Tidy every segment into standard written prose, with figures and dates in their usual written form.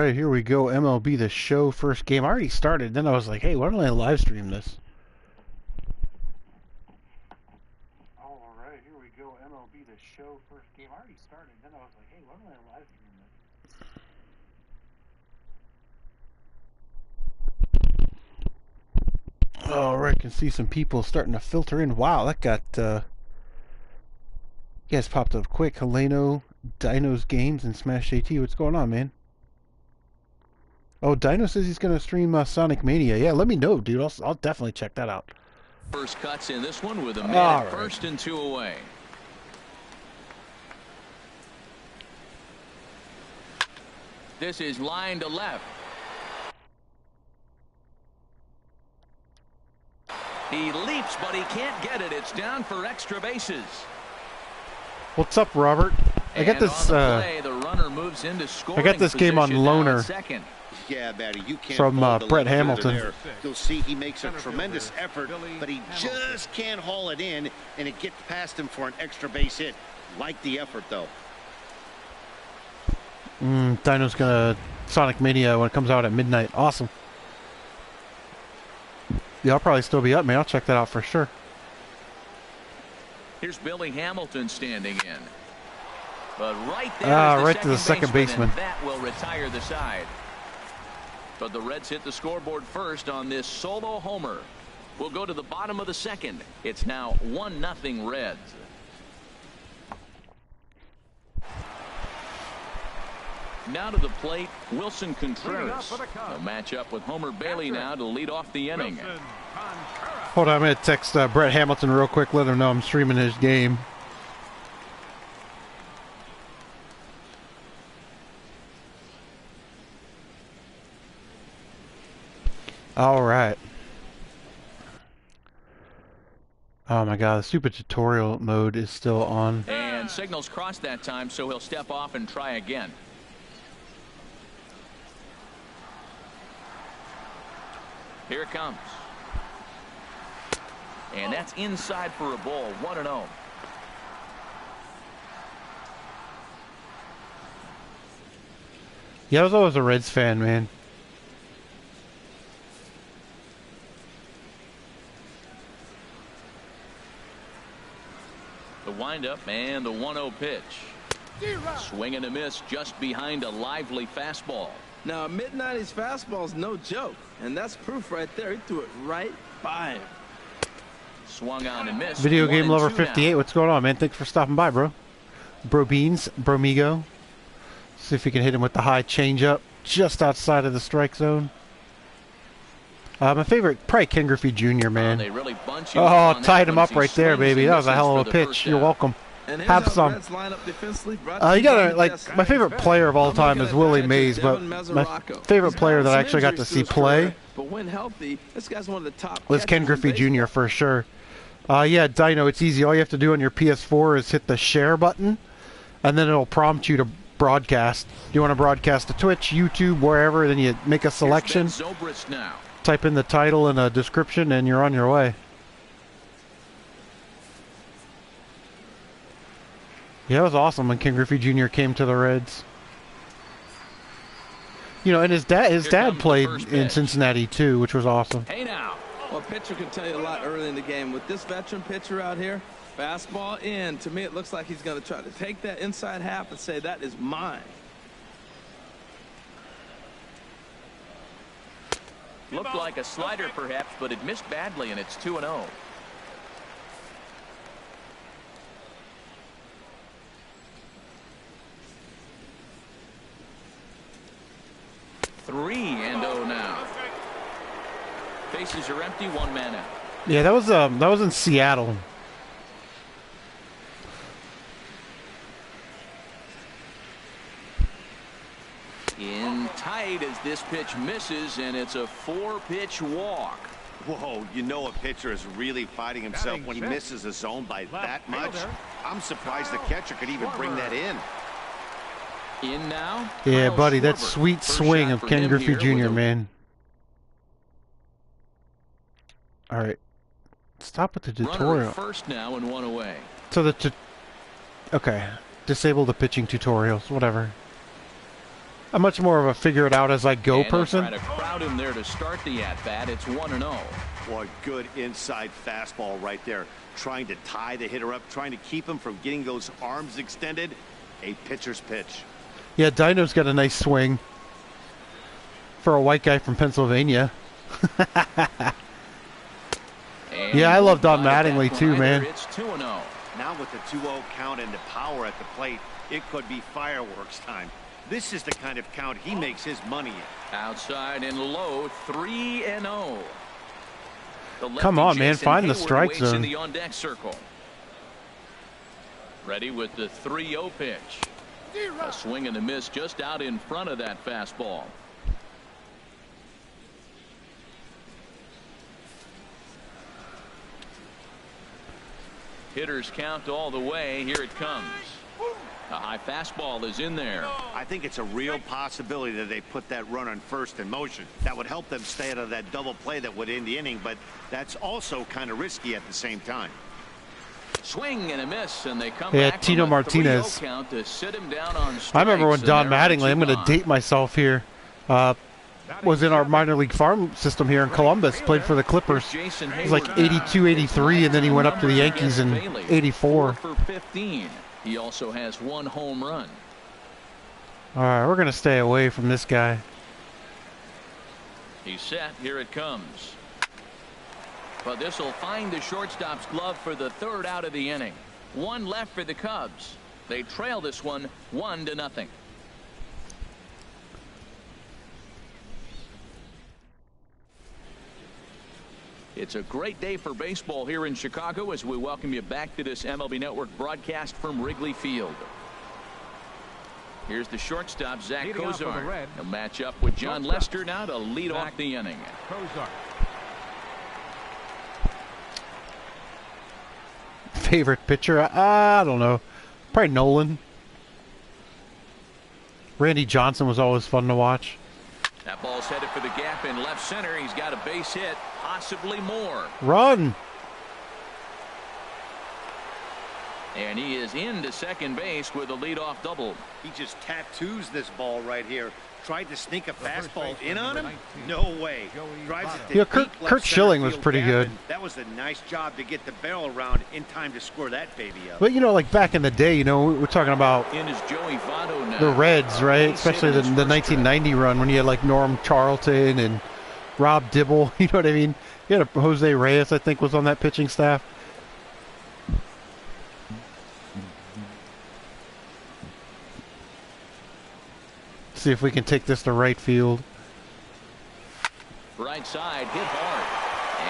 right, here we go. MLB The Show first game. I already started. Then I was like, hey, why don't I live stream this? All right, here we go. MLB The Show first game. I already started. Then I was like, hey, why don't I live stream this? All right, can see some people starting to filter in. Wow, that got you guys popped up quick. Heleno, Dino's Games, and Smash JT. What's going on, man? Oh, Dino says he's going to stream Sonic Mania. Yeah, let me know, dude. I'll definitely check that out. First cuts in this one with a man at first and 2 away. This is line to left. He leaps, but he can't get it. It's down for extra bases. What's up, Robert? I got this. Play, the runner moves into I got this game on loaner. Yeah, Batty, you can't from Brett Hamilton. You'll see he makes a tremendous effort, but he just can't haul it in, and it gets past him for an extra base hit. Like the effort, though. Dino's gonna Sonic Mania when it comes out at midnight. Awesome. Yeah, I'll probably still be up, man. I'll check that out for sure. Here's Billy Hamilton standing in. But right there right to the second baseman. That will retire the side. But the Reds hit the scoreboard first on this solo homer. We'll go to the bottom of the second. It's now 1-0 Reds. Now to the plate, Wilson Contreras. They'll match up with Homer Bailey now to lead off the inning. Hold on, I'm going to text Brett Hamilton real quick, let him know I'm streaming his game. All right. Oh my God, the super tutorial mode is still on. And signals crossed that time, so he'll step off and try again. Here it comes. And that's inside for a ball, 1-0. Yeah, I was always a Reds fan, man. The windup and the 1-0 pitch. Swing and a miss just behind a lively fastball. Now, a mid-90s fastball is no joke, and that's proof right there. He threw it right by him. Swung on and missed. Video Game Lover 58, what's going on, man? Thanks for stopping by, bro. Bro Beans, Bromigo. See if we can hit him with the high changeup just outside of the strike zone. My favorite, probably Ken Griffey Jr., man. They really bunch tied him up right there, baby. That was a hell of a pitch. You're welcome. Have some. You gotta, like, my favorite player of all time is Willie Mays, but my favorite player that I actually got to see play was Ken Griffey Jr. for sure. Yeah, Dino, it's easy. All you have to do on your PS4 is hit the share button, and then it'll prompt you to broadcast. You want to broadcast to Twitch, YouTube, wherever, then you make a selection. Type in the title and a description, and you're on your way. Yeah, it was awesome when Ken Griffey Jr. came to the Reds. You know, and his dad played in Cincinnati too, which was awesome. Hey now. Well, a pitcher can tell you a lot early in the game. With this veteran pitcher out here, fastball in. To me, it looks like he's going to try to take that inside half and say, that is mine. Looked like a slider perhaps, but it missed badly, and it's 2-0. Three and 0 now. Bases are empty, one man out. Yeah, that was in Seattle. In tight as this pitch misses, and it's a 4-pitch walk. Whoa, you know a pitcher is really fighting himself when he misses a zone by that much. I'm surprised the catcher could even bring that in. In now. Yeah, buddy, that sweet swing of Ken Griffey Jr., man. All right, stop with the tutorial. First now and 1 away. So okay, disable the pitching tutorials, whatever. I'm much more of a figure it out as I go person. Try to crowd him there to start the at-bat. It's 1-0. Boy, good inside fastball right there. Trying to tie the hitter up, trying to keep him from getting those arms extended. A pitcher's pitch. Yeah, Dino's got a nice swing for a white guy from Pennsylvania. Yeah, I love Don Mattingly too, man. It's 2-0. Now with the 2-0 count and the power at the plate, it could be fireworks time. This is the kind of count he makes his money in. Outside and low, 3-0. Come on, man, find the strike zone. In the on-deck circle. Ready with the 3-0 pitch. A swing and a miss just out in front of that fastball. Hitters count all the way. Here it comes. A high fastball is in there. I think it's a real possibility that they put that run on first in motion. That would help them stay out of that double play that would end the inning, but that's also kind of risky at the same time. Swing and a miss, and they come Yeah, back Tino from a 3-0 Martinez. count to sit him down on strikes, I remember when and Don there are Mattingly, I'm two going to gone. date myself here, was in our minor league farm system here in Columbus, played for the Clippers. Jason It was like Hayward 82, 83, and then he went up to the Yankees in Bailey, 84. 4 for 15. He also has 1 home run. All right, we're going to stay away from this guy. He's set. Here it comes. But this will find the shortstop's glove for the 3rd out of the inning. 1 left for the Cubs. They trail this one 1-0. It's a great day for baseball here in Chicago as we welcome you back to this MLB Network broadcast from Wrigley Field. Here's the shortstop, Zach Kozar. He'll match up with John Lester now to lead off the inning. Favorite pitcher? I don't know. Probably Nolan. Randy Johnson was always fun to watch. That ball's headed for the gap in left center. He's got a base hit, possibly more. Run! And he is into second base with a leadoff double. He just tattoos this ball right here. Tried to sneak a fastball in on him? No way. Drives it to Yeah, deep left Kurt center Schilling was field pretty gap, good. and that was a nice job to get the barrel around in time to score that baby up. But, you know, like back in the day, you know, we're talking about In is Joey Votto now. the Reds, right? Especially the Base hit in his first 1990 run when you had like Norm Charlton and Rob Dibble. You know what I mean? You had a Jose Reyes, I think, was on that pitching staff. See if we can take this to right field. Right side, hit hard.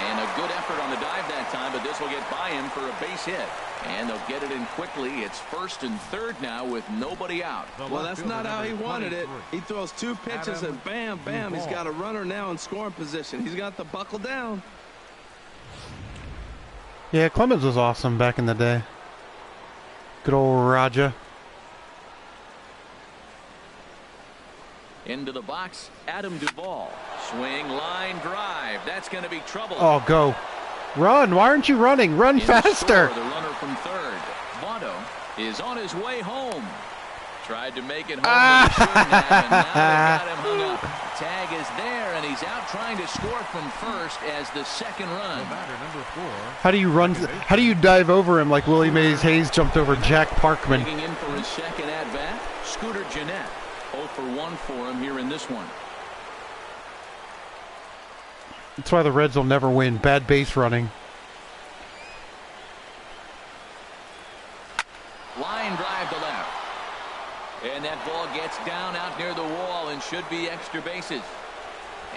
And a good effort on the dive that time, but this will get by him for a base hit. And they'll get it in quickly. It's 1st and 3rd now with nobody out. Well, that's not how he wanted it. He throws 2 pitches and bam, bam, he's got a runner now in scoring position. He's got to buckle down. Yeah, Clemens was awesome back in the day. Good old Raja. Into the box, Adam Duvall. Swing, line, drive. That's going to be trouble. Oh, go. Run. Why aren't you running? Run In faster. score, the runner from 3rd. Votto is on his way home. Tried to make it home, but he shouldn't have, and now they got him hung up. Tag is there, and he's out trying to score from 1st as the 2nd run. How do you run? How do you dive over him like Willie Mays Hayes jumped over Jack Parkman? Digging in for his 2nd at-bat, Scooter Gennett. 0 for 1 for him here in this one. That's why the Reds will never win. Bad base running. Line drive to left. And that ball gets down out near the wall and should be extra bases.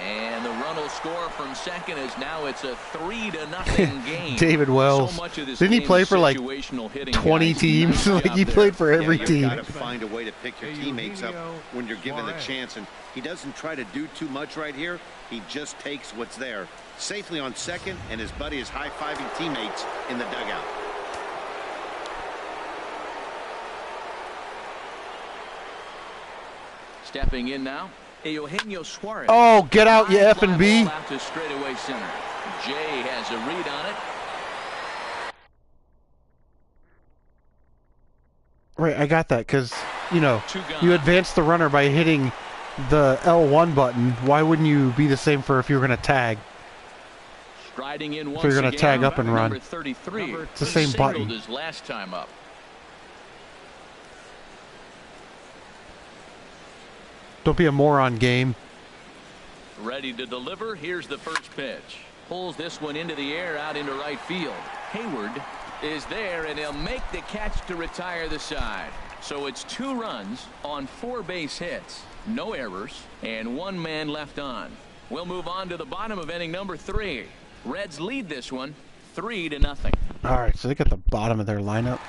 And the run will score from 2nd as now it's a 3-0 game. David Wells. So much of this Didn't he game play is for like situational hitting, 20 guys. teams? Nice Like he job played there. for every You've team. got to find a way to pick your teammates up when you're given the chance, and he doesn't try to do too much right here. He just takes what's there. Safely on 2nd, and his buddy is high-fiving teammates in the dugout. Stepping in now, Eugenio Suarez. Oh, get out, you Fly F and B. ball out to straightaway center. Jay has a read on it. Right, I got that because, you know, Two gone. you advance the runner by hitting the L1 button, why wouldn't you be the same for if you were going to tag? Striding in once So you're going to again, tag up and run. number 33. It's the same button. His last time up. Don't be a moron, game. Ready to deliver. Here's the first pitch. Pulls this one into the air out into right field. Hayward is there, and he'll make the catch to retire the side. So it's 2 runs on 4 base hits. No errors, and 1 man left on. We'll move on to the bottom of inning number 3. Reds lead this one 3-0. All right, so they got the bottom of their lineup.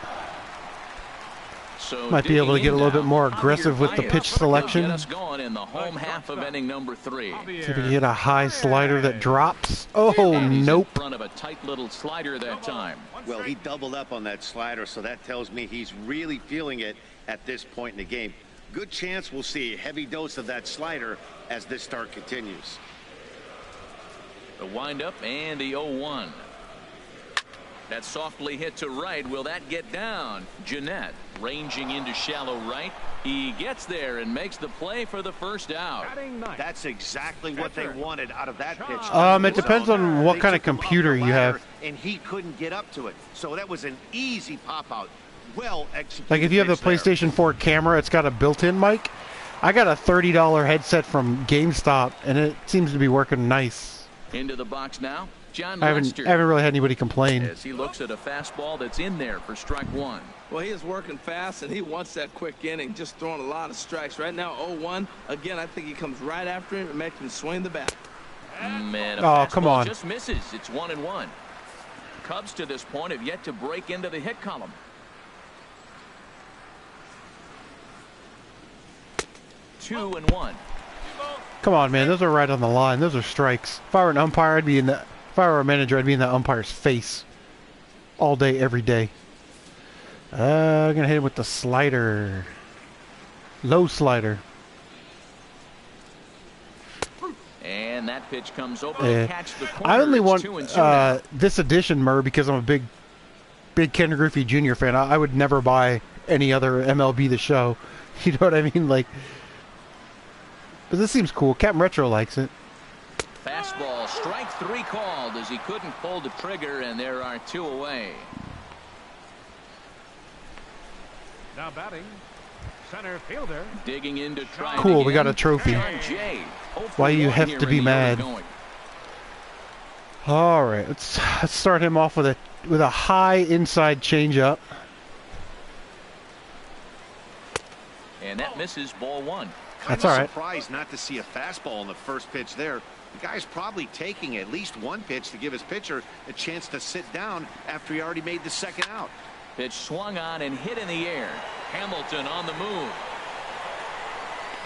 So might be able to get a little bit more aggressive with the pitch selection. Get us going in the home half of inning number 3. See if we can hit a high slider that drops. Oh, nope. In front of a tight little slider that time. Well, he doubled up on that slider, so that tells me he's really feeling it at this point in the game. Good chance we'll see a heavy dose of that slider as this start continues. The windup and the 0-1. That softly hit to right. Will that get down? Jeanette ranging into shallow right. He gets there and makes the play for the first out. That's exactly what they wanted out of that pitch. It depends on what kind of computer you have. And he couldn't get up to it. So that was an easy pop out. Well executed. Like if you have the PlayStation 4 camera, it's got a built-in mic. I got a $30 headset from GameStop, and it seems to be working nice. Into the box now. John I haven't really had anybody complain. As he looks at a fastball that's in there for strike 1. Well, he is working fast, and he wants that quick inning, just throwing a lot of strikes. Right now, 0-1. Again, I think he comes right after him and makes him swing the bat. Man, oh, come on. Just misses. It's 1-1. Cubs to this point have yet to break into the hit column. Two and one. Come on, man. Those are right on the line. Those are strikes. If I were an umpire, I'd be in the. If I were a manager, I'd be in that umpire's face all day, every day. I'm gonna hit him with the slider. Low slider. And that pitch comes over to catch the corner. I only It's want 2-2 this edition, Murr, because I'm a big Ken Griffey Jr. fan. I would never buy any other MLB The Show. You know what I mean? Like, but this seems cool. Captain Retro likes it. Fastball, strike 3 called as he couldn't pull the trigger, and there are 2 away. Now batting, center fielder. Digging in to try. Cool, we got a trophy. Why you have to be mad? All right, let's start him off with a high inside changeup. And that misses, ball 1. That's all right. Surprised not to see a fastball in the first pitch there. The guy's probably taking at least one pitch to give his pitcher a chance to sit down after he already made the second out. Pitch swung on and hit in the air. Hamilton on the move.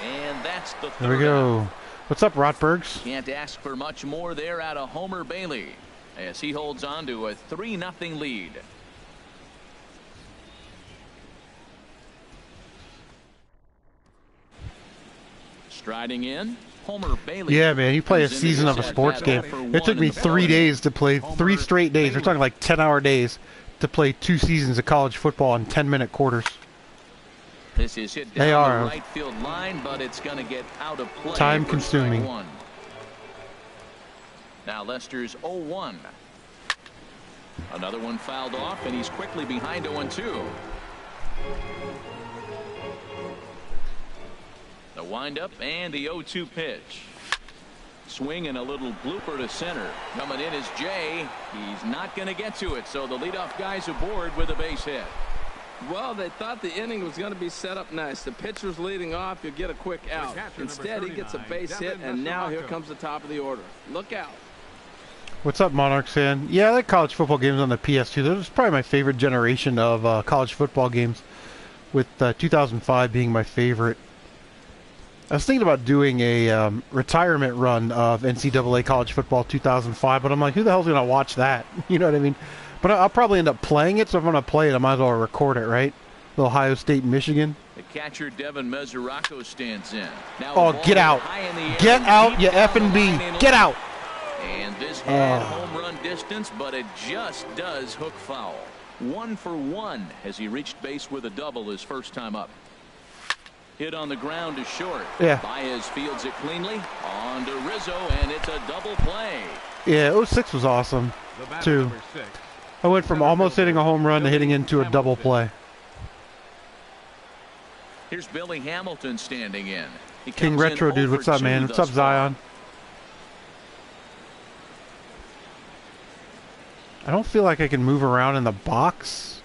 And that's the third. There we go. Out. What's up, Rotbergs? Can't ask for much more there out of Homer Bailey as he holds on to a 3-0 lead. Striding in, Homer Bailey. Yeah, man, you play a season of a sports game. It took me 3 days to play 3 straight days. We're talking like 10-hour days to play 2 seasons of college football in 10-minute quarters. This is hit down the right field line, but it's going to get out of play. Time consuming. Now Lester's 0-1. Another one fouled off, and he's quickly behind 0-2. The windup and the 0-2 pitch. Swing and a little blooper to center. Coming in is Jay. He's not going to get to it, so the leadoff guy's aboard with a base hit. Well, they thought the inning was going to be set up nice. The pitcher's leading off. You'll get a quick out. Instead, he gets a base hit, and now here comes the top of the order. Look out. What's up, Monarchs fan? Yeah, I like college football games on the PS2. Those are probably my favorite generation of college football games, with 2005 being my favorite. I was thinking about doing a retirement run of NCAA college football 2005, but I'm like, who the hell's going to watch that? You know what I mean? But I'll probably end up playing it, so if I'm going to play it, I might as well record it, right? The Ohio State, Michigan. The catcher, Devin Mesoraco, stands in. Now oh, get out. Get out, you effing B. Get out. And this had home run distance, but it just does hook foul. 1 for 1 as he reached base with a double his first time up. Hit on the ground to short. Yeah. Baez fields it cleanly. On to Rizzo, and it's a double play. Yeah, 06 was awesome, too. I went from almost hitting a home run to hitting into a double play. Here's Billy Hamilton standing in. King Retro, dude. What's up, man? What's up, Zion? I don't feel like I can move around in the box.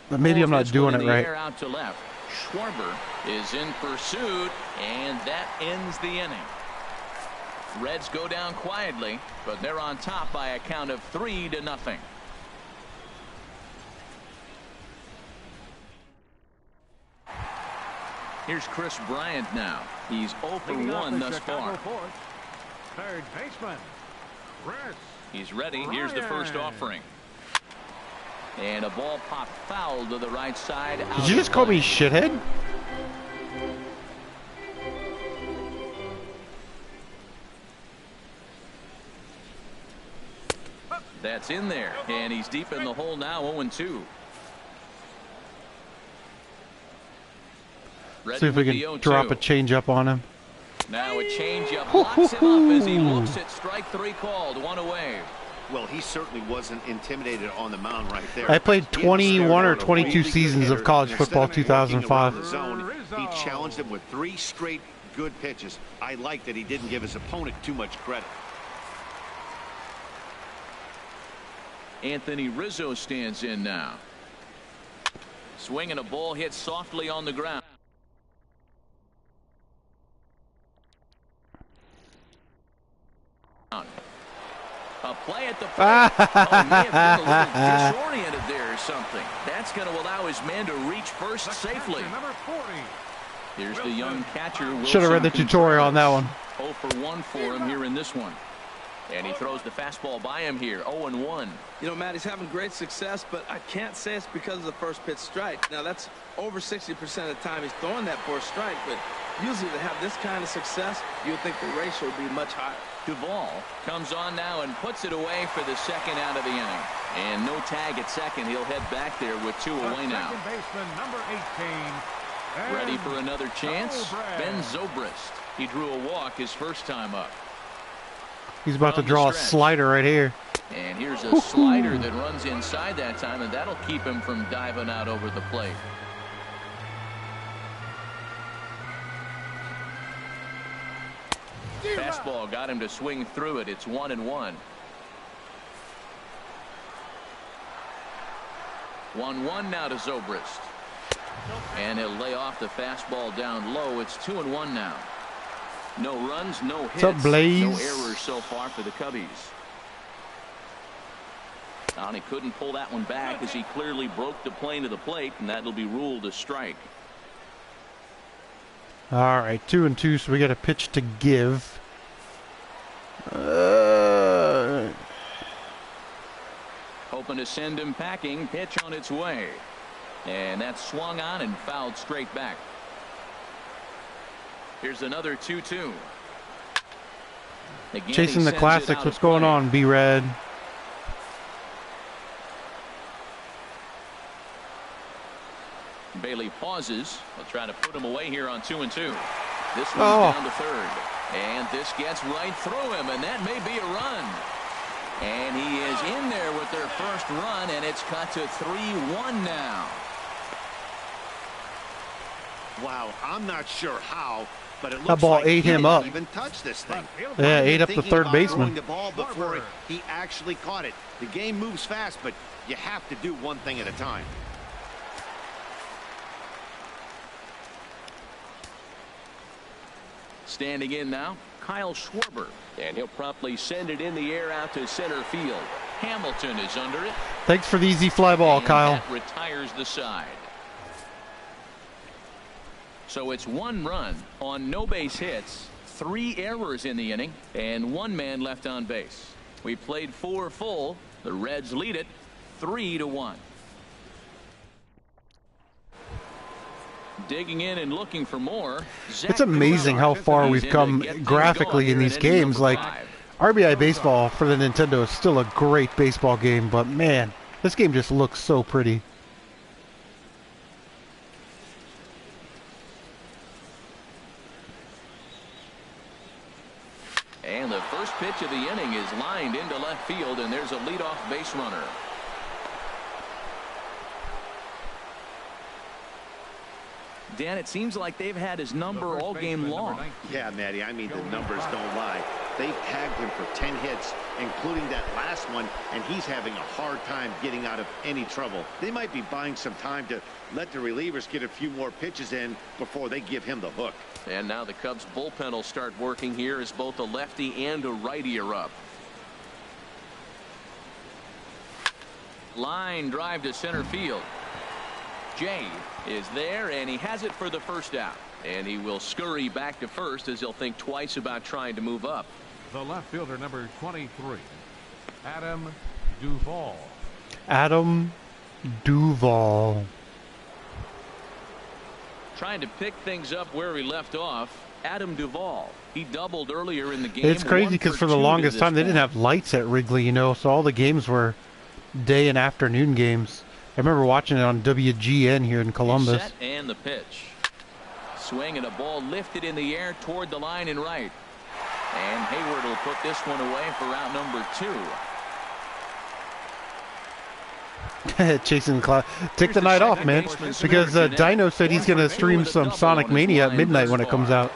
But maybe I'm not doing it right. Out to left. Schwarber is in pursuit, and that ends the inning. Reds go down quietly, but they're on top by a count of 3-0. Here's Chris Bryant now. He's 0 for 1 thus far. Third baseman, Chris. He's ready. Here's the first offering. And a ball popped foul to the right side. Did you just call me shithead? That's in there, and he's deep in the hole now, 0-2. See if we can drop a changeup on him. Now a changeup locks him up as he looks at strike 3 called, 1 away. Well, he certainly wasn't intimidated on the mound right there. I played 21 or 22 seasons of college football, 2005. He challenged him with 3 straight good pitches. I like that he didn't give his opponent too much credit. Anthony Rizzo stands in now. Swinging a ball hit softly on the ground. A play at the plate. Oh, may have been a little disoriented there or something. That's going to allow his man to reach first safely. Here's the young catcher. Should have read the tutorial on that one. 0 for 1 for him here in this one. And he throws the fastball by him here, 0-1. You know, Matt, he's having great success, but I can't say it's because of the first pitch strike. Now, that's over 60% of the time he's throwing that for a strike, but usually to have this kind of success, you would think the ratio would be much higher. Duvall comes on now and puts it away for the second out of the inning. And no tag at second. He'll head back there with 2 away now. Second baseman, number 18. Ready for another chance? Ben Zobrist. He drew a walk his first time up. He's about to draw a slider right here. And here's a slider that runs inside that time, and that'll keep him from diving out over the plate. Fastball got him to swing through it. It's 1-1. 1-1 now to Zobrist. And he'll lay off the fastball down low. It's 2-1 now. No runs, no hits, what's up, Blaze? no errors so far for the Cubbies. And he couldn't pull that one back as he clearly broke the plane of the plate, and that'll be ruled a strike. All right, 2-2, so we got a pitch to give. Hoping to send him packing. Pitch on its way. And that's swung on and fouled straight back. Here's another 2-2. Again, chasing the classics. What's going on, B-Red? Bailey pauses. We'll try to put him away here on 2-2. This one's down to third. And this gets right through him, and that may be a run. And he is in there with their first run, and it's cut to 3-1 now. Wow, I'm not sure how, but it looks that ball like ate he him didn't up. even touch this thing. Yeah, ate up the third baseman. The ball before he actually caught it. The game moves fast, but you have to do one thing at a time. Standing in now, Kyle Schwarber, and he'll promptly send it in the air out to center field. Hamilton is under it. Thanks for the easy fly ball, and Kyle. That retires the side. So it's 1 run on no base hits, 3 errors in the inning, and 1 man left on base. We played 4 full. The Reds lead it 3-1. Digging in and looking for more. It's amazing how far we've come graphically in these games. Like, RBI Baseball for the Nintendo is still a great baseball game, but man, this game just looks so pretty. field, and there's a leadoff base runner. Dan, it seems like they've had his number all game long. Yeah, Matty, I mean, the numbers don't lie. They've tagged him for 10 hits, including that last one, and he's having a hard time getting out of any trouble. They might be buying some time to let the relievers get a few more pitches in before they give him the hook. And now the Cubs bullpen will start working here as both a lefty and a righty are up. Line drive to center field. Jay is there, and he has it for the first out. And he will scurry back to first as he'll think twice about trying to move up. The left fielder, number 23, Adam Duvall. Adam Duvall. Trying to pick things up where he left off. Adam Duvall. He doubled earlier in the game. It's crazy because for the longest time they didn't have lights at Wrigley, you know, so all the games were day and afternoon games. I remember watching it on WGN here in Columbus. Set and the pitch. Swing and a ball lifted in the air toward the line and right. And Hayward will put this one away for out number 2. Chasing the cloud. Take the night off, man. Because Dino said he's going to stream some Sonic Mania at midnight when it comes out.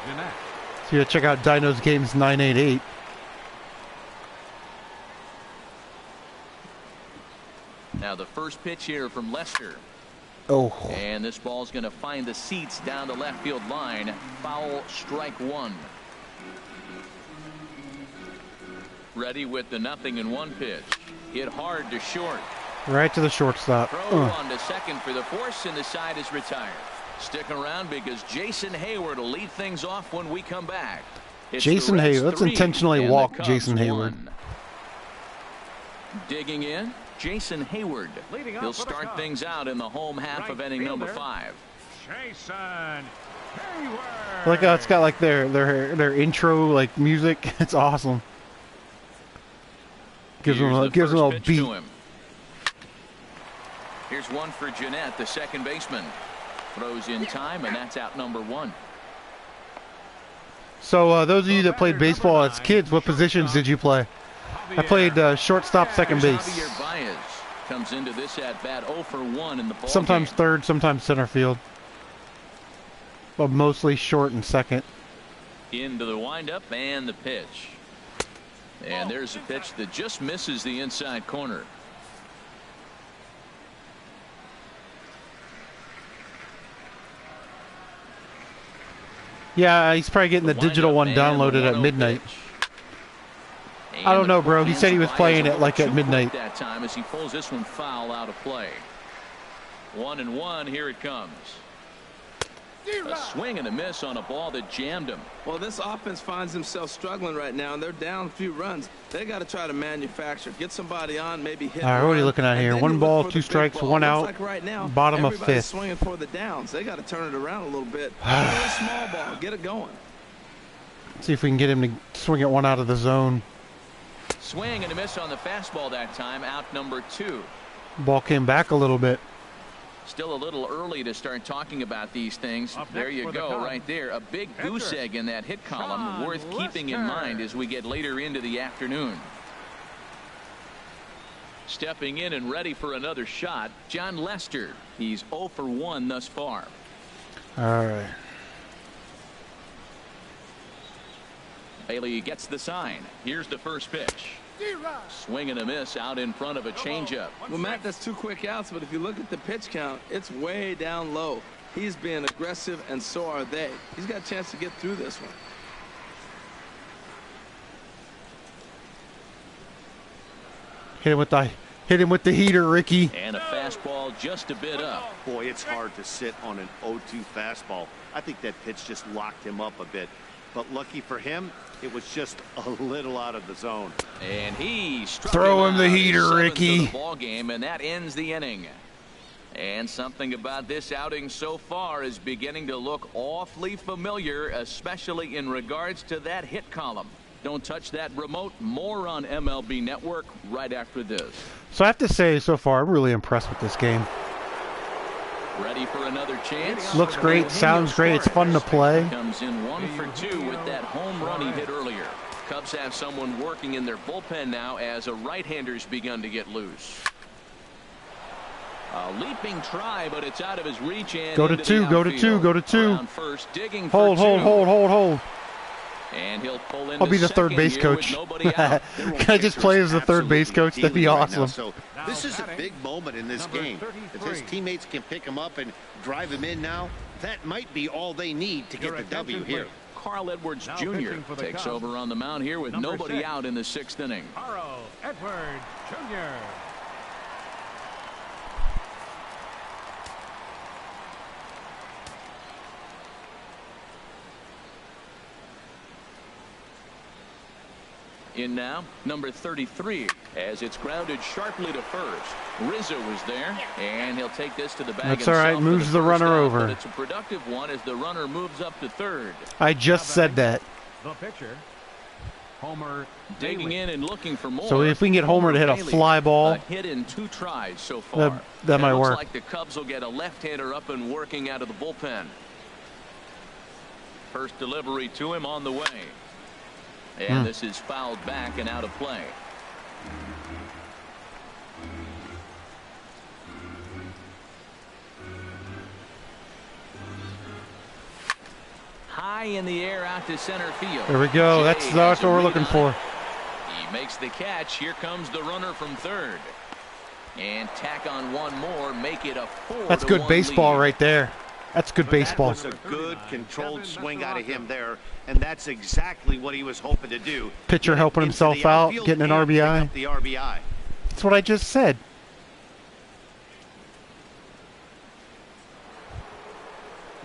So you check out Dino's Games 988. Now the first pitch here from Lester. Oh. And this ball's going to find the seats down the left field line. Foul, strike 1. Ready with the 0-1 pitch. Hit hard to short. Right to the shortstop. Throw on to second for the force, and the side is retired. Stick around because Jason Hayward will lead things off when we come back. It's Jason Hayward. Let's intentionally walk Jason Hayward. Digging in, Jason Hayward. He'll start things out in the home half of inning number 5. Jason Hayward. Like it's got like their intro like music. It's awesome. Gives them a little beat. Here's one for Jeanette, the second baseman. Throws in time, and that's out number 1. So those of you that played baseball as kids, what positions did you play? I played shortstop, second base. Javier Baez comes into this at bat 0 for 1 in the ball Sometimes game. third, sometimes center field, but mostly short and second. Into the windup and the pitch. And there's a pitch that just misses the inside corner. Yeah, he's probably getting the digital one downloaded at midnight. I don't know, bro. He said he was playing it like at midnight. That time as he pulls this one foul out of play. 1-1. Here it comes. A swing and a miss on a ball that jammed him. Well, this offense finds themselves struggling right now, and they're down a few runs. They got to try to manufacture, get somebody on, maybe hit. All right, what are you looking at here? 1 ball, 2 strikes, 1 out. Like right now, bottom of 5th. Swinging for the downs. They got to turn it around a little bit. A small ball, get it going. See if we can get him to swing it 1 out of the zone. Swing and a miss on the fastball that time. Out number 2. Ball came back a little bit. Still a little early to start talking about these things. There you go, right there. A big goose egg in that hit column, worth keeping in mind as we get later into the afternoon. Stepping in and ready for another shot, John Lester. He's 0 for 1 thus far. All right. Bailey gets the sign. Here's the first pitch. Swing and a miss out in front of a changeup. Well, Matt, that's 2 quick outs, but if you look at the pitch count, it's way down low. He's being aggressive, and so are they. He's got a chance to get through this one. Hit him with the heater, Ricky. And a fastball just a bit up. Boy, it's hard to sit on an 0-2 fastball. I think that pitch just locked him up a bit. But lucky for him, it was just a little out of the zone. And he struck Throw him the out. heater, Ricky. The ball game, and that ends the inning. And something about this outing so far is beginning to look awfully familiar, especially in regards to that hit column. Don't touch that remote. More on MLB Network right after this. So I have to say, so far, I'm really impressed with this game. Ready for another chance. Looks great, sounds great, it's fun to play. Comes in 1 for 2 with that home run he hit earlier. Cubs have someone working in their bullpen now as a right-hander's begun to get loose. A leaping try, but it's out of his reach. And go to two, go to two, go to two. Around first, digging hold, for hold. And he'll pull in. I'll be the third base coach. Can I just play as the third base coach? That'd be awesome. Right, so this is a big moment in this game. If his teammates can pick him up and drive him in now, that might be all they need to get the W here. Carl Edwards Jr. takes over on the mound here with nobody out in the 6th inning. Carl Edwards Jr. In now, number 33, as it's grounded sharply to first. Rizzo is there, and he'll take this to the bag. That's all right. Moves the runner over. But it's a productive one as the runner moves up to third. I just said that. The pitcher, Homer digging in and looking for more. So if we can get Homer to hit a fly ball, a hit in 2 tries so far. That might looks work. Like the Cubs will get a left-hander up and working out of the bullpen. First delivery to him on the way. And this is fouled back and out of play. High in the air out to center field. There we go. That's what we're looking for. He makes the catch. Here comes the runner from third. And tack on one more, make it a 4-1 That's good baseball lead. right there. That's good baseball. That was a good controlled swing out of him there, and that's exactly what he was hoping to do. Pitcher helping himself out, getting an RBI. The RBI. That's what I just said.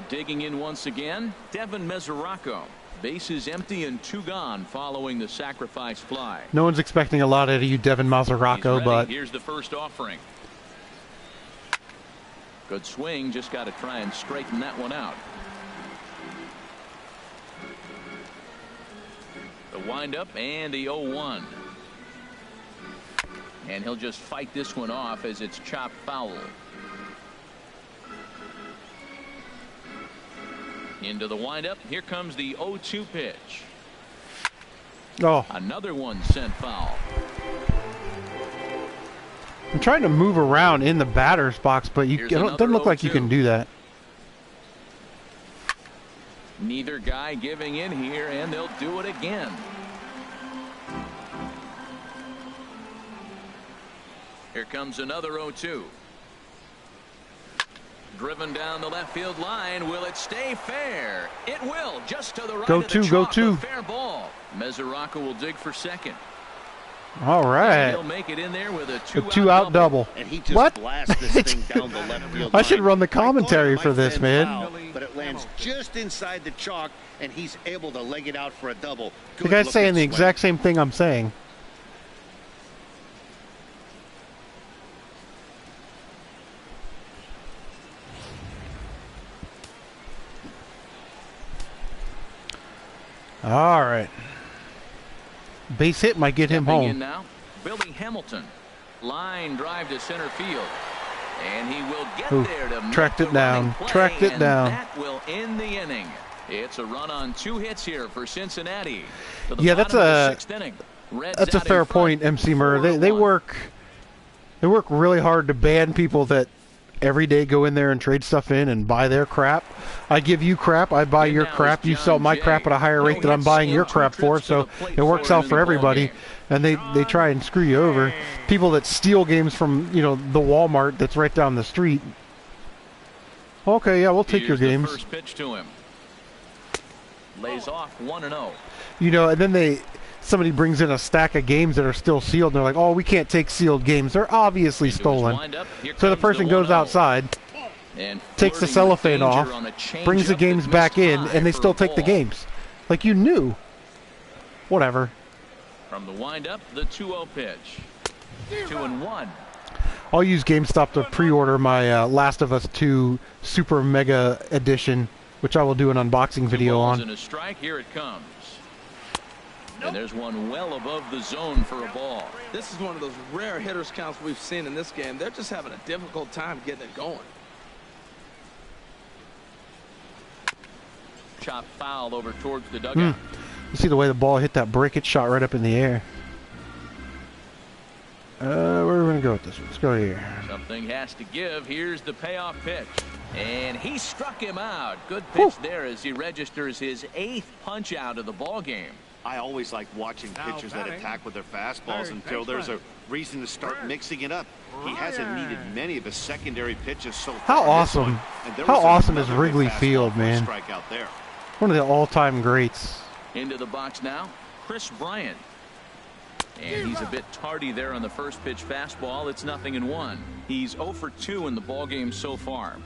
Digging in once again, Devin Mesoraco. Bases empty and 2 gone following the sacrifice fly. No one's expecting a lot out of you, Devin Mesoraco, but here's the first offering. Good swing, just got to try and straighten that one out. The windup and the 0-1. And he'll just fight this one off as it's chopped foul. Into the windup. Here comes the 0-2 pitch. oh, Another one sent foul. I'm trying to move around in the batter's box, but it doesn't look like you can do that. Neither guy giving in here, and they'll do it again. Here comes another 0-2. Driven down the left field line. Will it stay fair? It will. Just to the right Go of the two, go chalk, two. a fair ball. Mesoraco will dig for second. All And right. he'll make it in there with a A 2-out two-out double. And he just What? blasts this thing down the left field I should line. run the I thought it commentary might for this, end man. foul, but it lands just inside the chalk, and he's able to leg it out for a double. The Good guy's saying the looking swing. exact same thing I'm saying. All right. Base hit might get him Stepping in home. now, Billy Hamilton. Line drive to center field. And he will get Ooh, there to tracked make it the running down, play, tracked it and down. That will end the inning. It's a run on 2 hits here for Cincinnati. To the Yeah, that's bottom of the a 6th inning. Reds That's a out in fair front, point, MC Murr. They 4-1. work really hard to ban people that every day go in there and trade stuff in and buy their crap. I give you crap, I buy And your now crap, is you John sell my Jay. crap at a higher rate than I'm buying your crap for, so it works out for everybody. And they try and screw you over. People that steal games from, the Walmart that's right down the street. Okay, yeah, we'll take your Here's the games. first pitch to him. Lays off 1-0. And then somebody brings in a stack of games that are still sealed, and they're like, oh, we can't take sealed games. They're obviously Into his stolen. windup. Here So the comes person goes 1-0. outside, And takes the flirting with cellophane danger off, on a change brings the up games that back missed in, high and they for still a take the ball. games. Like you knew. Whatever. From the windup, the 2-0 pitch. 2-1. I'll use GameStop to pre-order my Last of Us 2 Super Mega Edition, which I will do an unboxing video 2 balls on. and a strike. Here it comes. And there's one well above the zone for a ball. This is one of those rare hitters counts we've seen in this game. They're just having a difficult time getting it going. Chop foul over towards the dugout. You see the way the ball hit that brick? It shot right up in the air. Where are we going to go with this one? Let's go here. Something has to give. Here's the payoff pitch. And he struck him out. Good pitch there as he registers his 8th punch out of the ball game. I always like watching pitchers that attack with their fastballs until there's a reason to start mixing it up. He hasn't needed many of his secondary pitches so far. How awesome. How awesome is Wrigley Field, man? One of the all-time greats. Into the box now, Chris Bryant. And he's a bit tardy there on the first pitch fastball. It's 0-1. He's 0 for 2 in the ball game so far.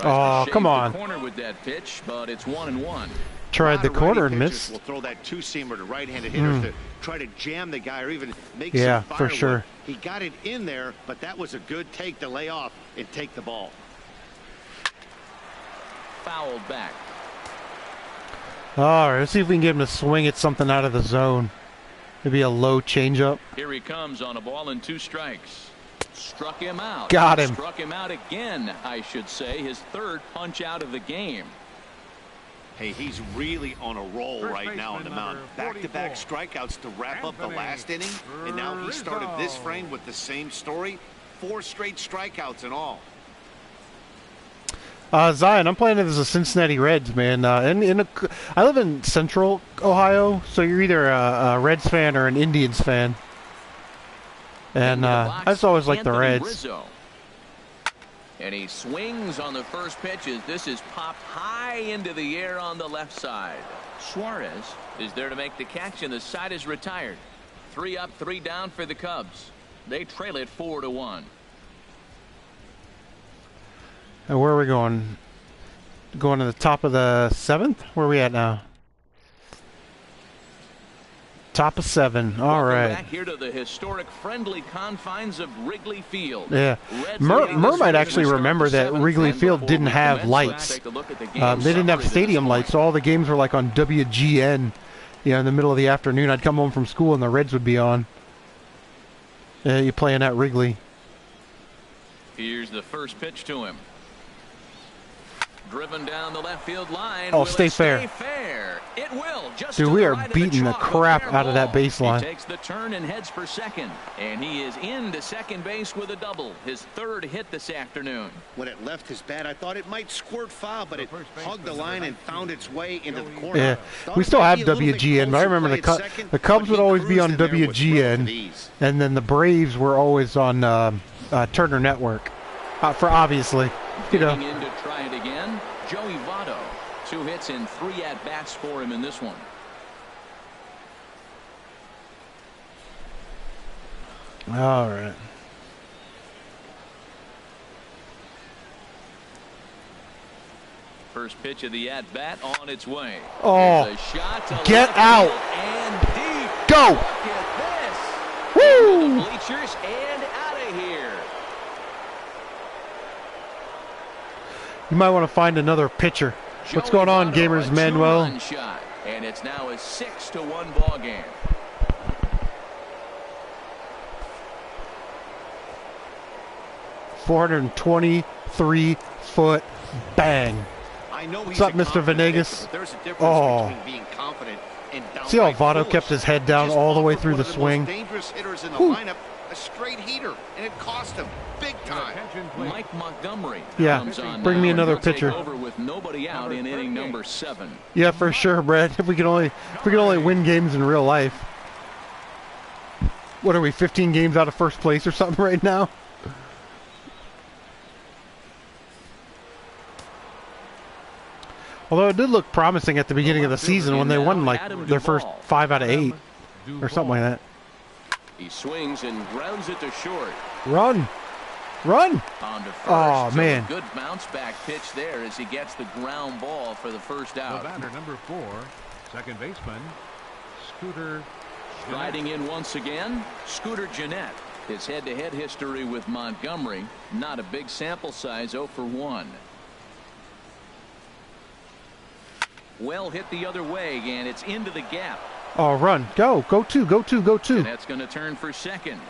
Oh, come on. Corner with that pitch, but it's 1-1. Tried the corner and missed. Will throw that two-seamer to right-handed hitters to try to jam the guy or even make some firewood. For sure. He got it in there, but that was a good take to lay off and take the ball. Fouled back. All right, let's see if we can get him to swing at something out of the zone. Maybe a low changeup. Here he comes on a ball and 2 strikes. Struck him out. Got him. Struck him out again, I should say. His 3rd punch out of the game. Hey, he's really on a roll right now on the mound. Back-to-back strikeouts to wrap up the last inning, and now he started this frame with the same story. 4 straight strikeouts in all. Zion, I'm playing as the Cincinnati Reds, man. I live in Central Ohio, so you're either a Reds fan or an Indians fan. And I just always like the Reds. Rizzo. And he swings on the first pitch as this is popped high into the air on the left side. Suarez is there to make the catch, and the side is retired. 3 up, 3 down for the Cubs. They trail it 4-1. And where are we going? Going to the top of the 7th? Where are we at now? Top of 7. All right. Back here to the historic friendly confines of Wrigley Field. Yeah. Murr might actually remember that Wrigley Field didn't have lights. They didn't have stadium lights, so all the games were like on WGN. You know, in the middle of the afternoon, I'd come home from school and the Reds would be on. Yeah, you're playing at Wrigley. Here's the first pitch to him. Driven down the left field line. Oh, stay fair. It will. Just dude, we are beating the crap out of that baseline. He takes the turn and heads for second. And he is into second base with a double. His 3rd hit this afternoon. When it left his bat, I thought it might squirt foul, but it hugged the line and found its way into the corner. Yeah, we still have WGN, but I remember the Cubs would always be on WGN, and then the Braves were always on Turner Network, for obviously, you know. In to try it again. Joey Votto. 2 hits and 3 at-bats for him in this one. All right. First pitch of the at-bat on its way. Oh, a shot to get out. And deep. Go. Look at this. Woo. The bleachers and out of here. You might want to find another pitcher. What's going on, Gamers Manuel? Shot, and it's now a 6-1 ball game. .423 bang. What's up, Mr. Venegas? Oh. See how Votto kept his head down all the way through the swing? Dangerous hitters in the lineup, a straight heater, and it cost him big time. Mike Montgomery. Yeah, bring me another pitcher. Over with nobody out in inning number 7. Yeah, for sure, Brad. If we could only win games in real life. What are we, 15 games out of first place or something right now? Although it did look promising at the beginning of the season when they won like their first 5 out of 8 or something like that. He swings and grounds it to short. Run! Run! On to first. Oh, man. Good bounce back pitch there as he gets the ground ball for the first out. The batter, number 4, second baseman, Scooter. Riding in once again, Scooter Gennett. His head-to-head history with Montgomery, not a big sample size, 0 for 1. Well hit the other way, and it's into the gap. Oh, run. Go. Go 2. Go 2. Go 2. And that's going to turn for second.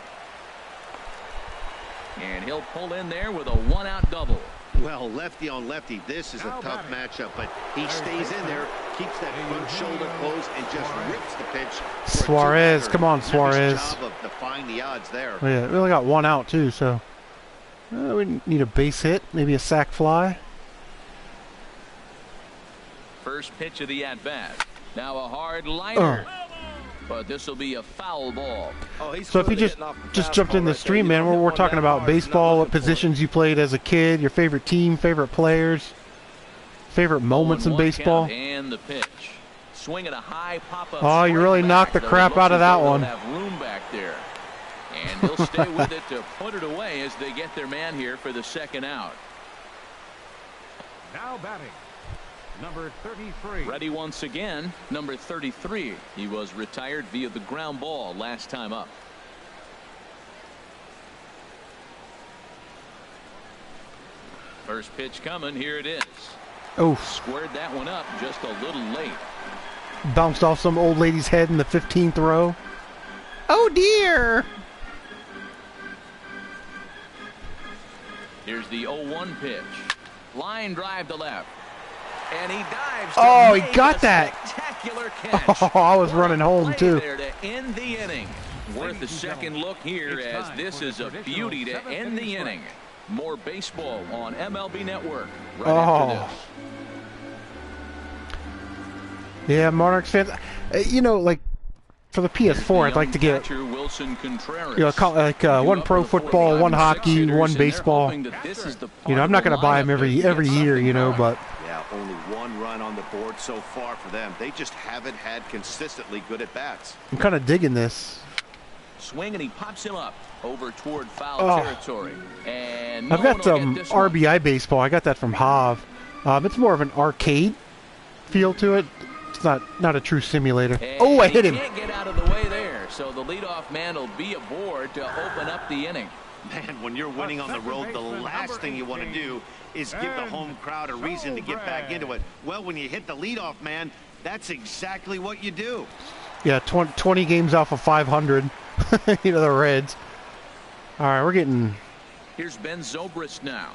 And he'll pull in there with a one-out double. Well, lefty on lefty, this is a tough matchup, but he stays in there, keeps that front shoulder closed, and just rips the pitch. Suarez, come on, Suarez. Nice job of defying the odds there. Yeah, we only got one out too, so we need a base hit, maybe a sac fly. First pitch of the at-bat. Now a hard liner. But this will be a foul ball. So if you just jumped in the stream, man, we're talking about baseball, what positions you played as a kid, your favorite team, favorite players, favorite moments in baseball. And the pitch. Swinging a high pop-up. Oh, you really knocked the crap out of that one. Have room back there. And he'll stay with it to put it away as they get their man here for the second out. Now batting, number 33. Ready once again, number 33. He was retired via the ground ball last time up. First pitch coming. Here it is. Oh, Squared that one up just a little late. bounced off some old lady's head in the 15th row. Oh dear. Here's the 0-1 pitch. Line drive to left. And he dives to Oh, he make got a that. spectacular catch. Oh, I was running home Play too. there to end the inning. Worth a second look here as this is a beauty to end the inning. More baseball on MLB Network right after this. Yeah, Monarchs fans. You know, like for the PS4, I'd like to get Wilson Contreras. you know, like one pro football, one hockey, one baseball. You know, I'm not going to buy them every year, you know, but Yeah, only one run on the board so far for them. They just haven't had consistently good at bats. I'm kind of digging this. Swing and he pops him up over toward foul territory. And I've got some RBI baseball. I got that from Hav. It's more of an arcade feel to it. It's not a true simulator. Oh, I hit him. Can't get out of the way there, so the leadoff man will be aboard to open up the inning. Man, when you're winning on the road, the last thing you want to do is give the home crowd a reason to get back into it. Well, when you hit the leadoff man, that's exactly what you do. Yeah, 20 games off of 500. You know, the Reds. All right, we're getting... Here's Ben Zobrist now,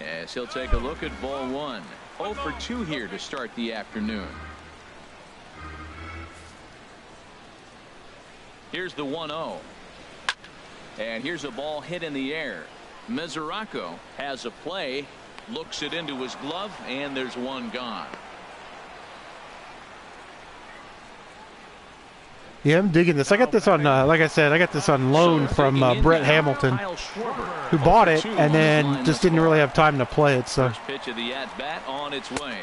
as he'll take a look at ball one. 0 for 2 here to start the afternoon. Here's the 1-0. And here's a ball hit in the air. Mesoraco has a play, looks it into his glove, and there's one gone. Yeah, I'm digging this. I got this on, like I said, I got this on loan from Brett Hamilton, who bought it and then just didn't really have time to play it. So First pitch of the at-bat on its way.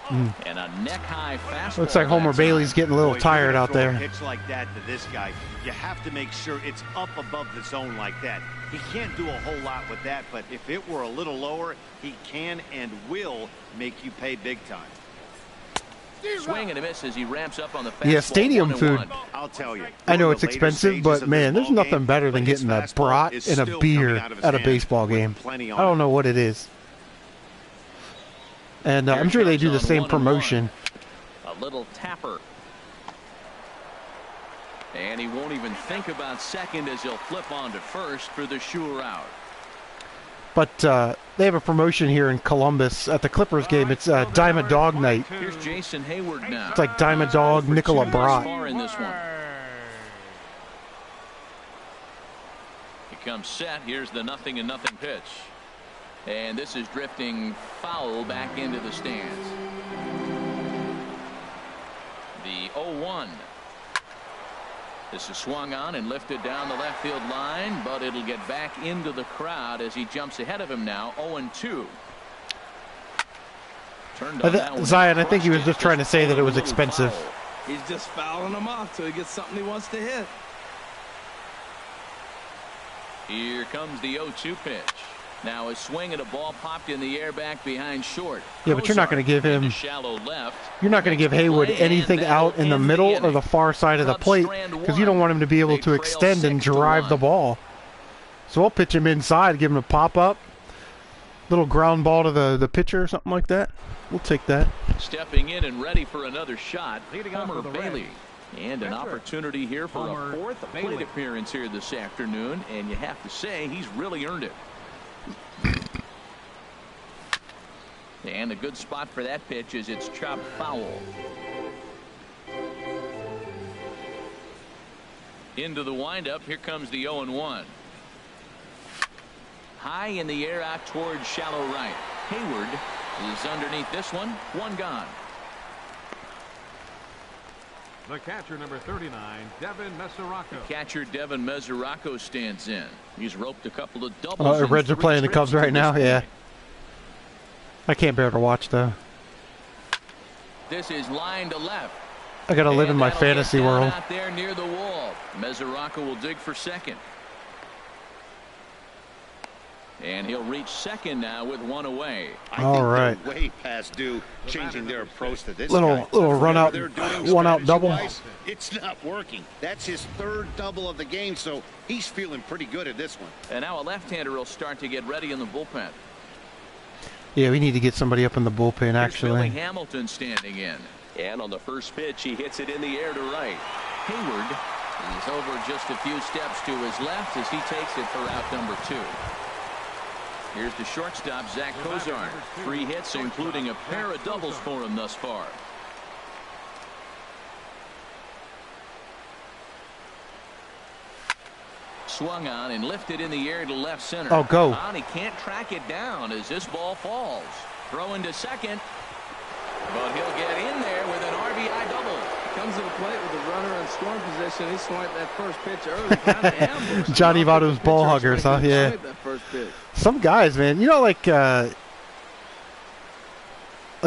And a neck-high fastball. looks like Homer Bailey's getting a little tired out there. A pitch like that to this guy, you have to make sure it's up above the zone like that. He can't do a whole lot with that, but if it were a little lower, he can and will make you pay big time. Swing and a miss as he ramps up on the fastball. Yeah, stadium food. I'll tell you. I know it's expensive, but man, there's nothing better than getting a brat and a beer at a baseball game. I don't know what it is. And I'm sure they do the same promotion. A little tapper. And he won't even think about second as he'll flip on to first for the sure out. But they have a promotion here in Columbus at the Clippers game. It's Diamond Dog Night. Here's Jason Hayward now. It's like Diamond Dog, Nicola Brat. Far in this one. He comes set. Here's the 0-0 pitch. And this is drifting foul back into the stands. The 0-1. This is swung on and lifted down the left field line, but it'll get back into the crowd as he jumps ahead of him now. 0-2. Zion, I think he was just trying to say that it was expensive. He's just fouling him off till he gets something he wants to hit. Here comes the 0-2 pitch. Now a swing and a ball popped in the air back behind short. Yeah, but you're not going to give him. Shallow left. You're not going to give Haywood anything out in the middle or the far side of the plate because you don't want him to be able to extend and drive the ball. So we'll pitch him inside, give him a pop up, little ground ball to the pitcher or something like that. We'll take that. Stepping in and ready for another shot. Homer Bailey. And an opportunity here for Homer a fourth Bailey. plate appearance here this afternoon, and you have to say he's really earned it. And a good spot for that pitch is it's chopped foul. Into the windup, here comes the 0-1. High in the air out towards shallow right. Hayward is underneath this one. One gone. The catcher, number 39, Devin Mesoraco. Catcher Devin Mesoraco stands in. He's roped a couple of doubles. Oh, the Reds are playing the Cubs right now. Yeah. I can't bear to watch though. This is line to left. I gotta live in my that'll fantasy get down world. out there near the wall. Mesoraco will dig for second. And he'll reach second now with one away. I All think right. they're way past due changing their approach to this Little guy. run out, Whatever they're doing one out double. strategy-wise, it's not working. That's his third double of the game, so he's feeling pretty good at this one. And now a left-hander will start to get ready in the bullpen. Yeah, we need to get somebody up in the bullpen Here's Billy actually. Hamilton standing in. And on the first pitch, he hits it in the air to right. Hayward is over just a few steps to his left as he takes it for out number 2. Here's the shortstop, Zach Cozart. 3 hits, including a pair of doubles for him thus far. Swung on and lifted in the air to left center. Oh, go. On, he can't track it down as this ball falls. Throwing to second. But he'll get in there with an RBI double. Comes to the plate with the runner in scoring position. He swiped that first pitch early. Kind of ambushed. Johnny Votto's ball Pitcher huggers, huh? expected to Yeah. swipe that first pitch. Some guys, man, you know, like look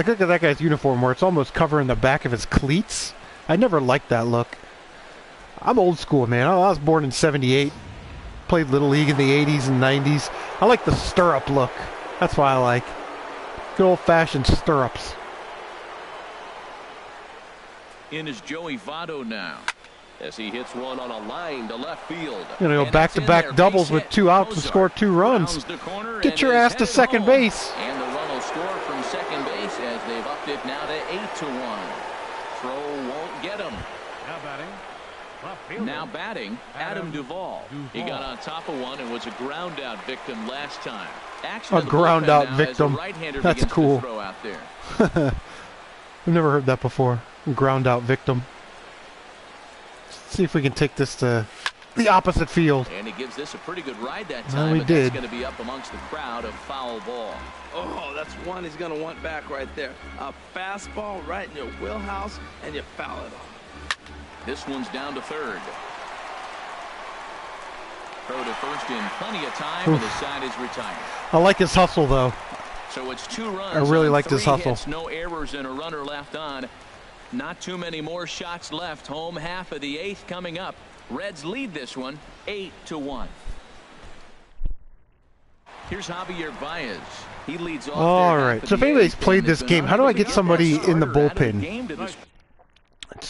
at that guy's uniform where it's almost covering the back of his cleats. I never liked that look. I'm old school, man. I was born in '78. Played Little League in the '80s and '90s. I like the stirrup look. That's why I like good old-fashioned stirrups. In is Joey Votto now. As he hits one on a line to left field. You know, And back-to-back it's in there. doubles Base with hit. 2 outs to Cozart score 2 runs. rounds the corner Get and your is ass to headed second home. base. And the run will score from second base as they've upped it now to 8-1. Throw won't get him. Now batting. Left fielder. Now batting, Adam Duvall. He Duvall. got on top of one and was a ground out victim last time. Action A in the ground bullpen out now victim. as a right-hander That's begins to cool. throw out there. I've never heard that before. Ground out victim. Let's see if we can take this to the opposite field. And he gives this a pretty good ride that Well, time. we but did. That's going to be up amongst the crowd of foul ball. Oh, that's one he's going to want back right there. A fastball right in your wheelhouse, and you foul it off. This one's down to third. Throw to first in plenty of time, and the side is retired. I like his hustle, though. So it's 2 runs. I really on liked his 3 hustle. hits, no errors and a runner left on. Not too many more shots left. Home half of the 8th coming up. Reds lead this one 8-1. Here's Javier Baez. He leads off. All there right. half So of if the anybody's 8th, played and this it's game, been how do I hard to get somebody that in the starter out of the bullpen? game to this-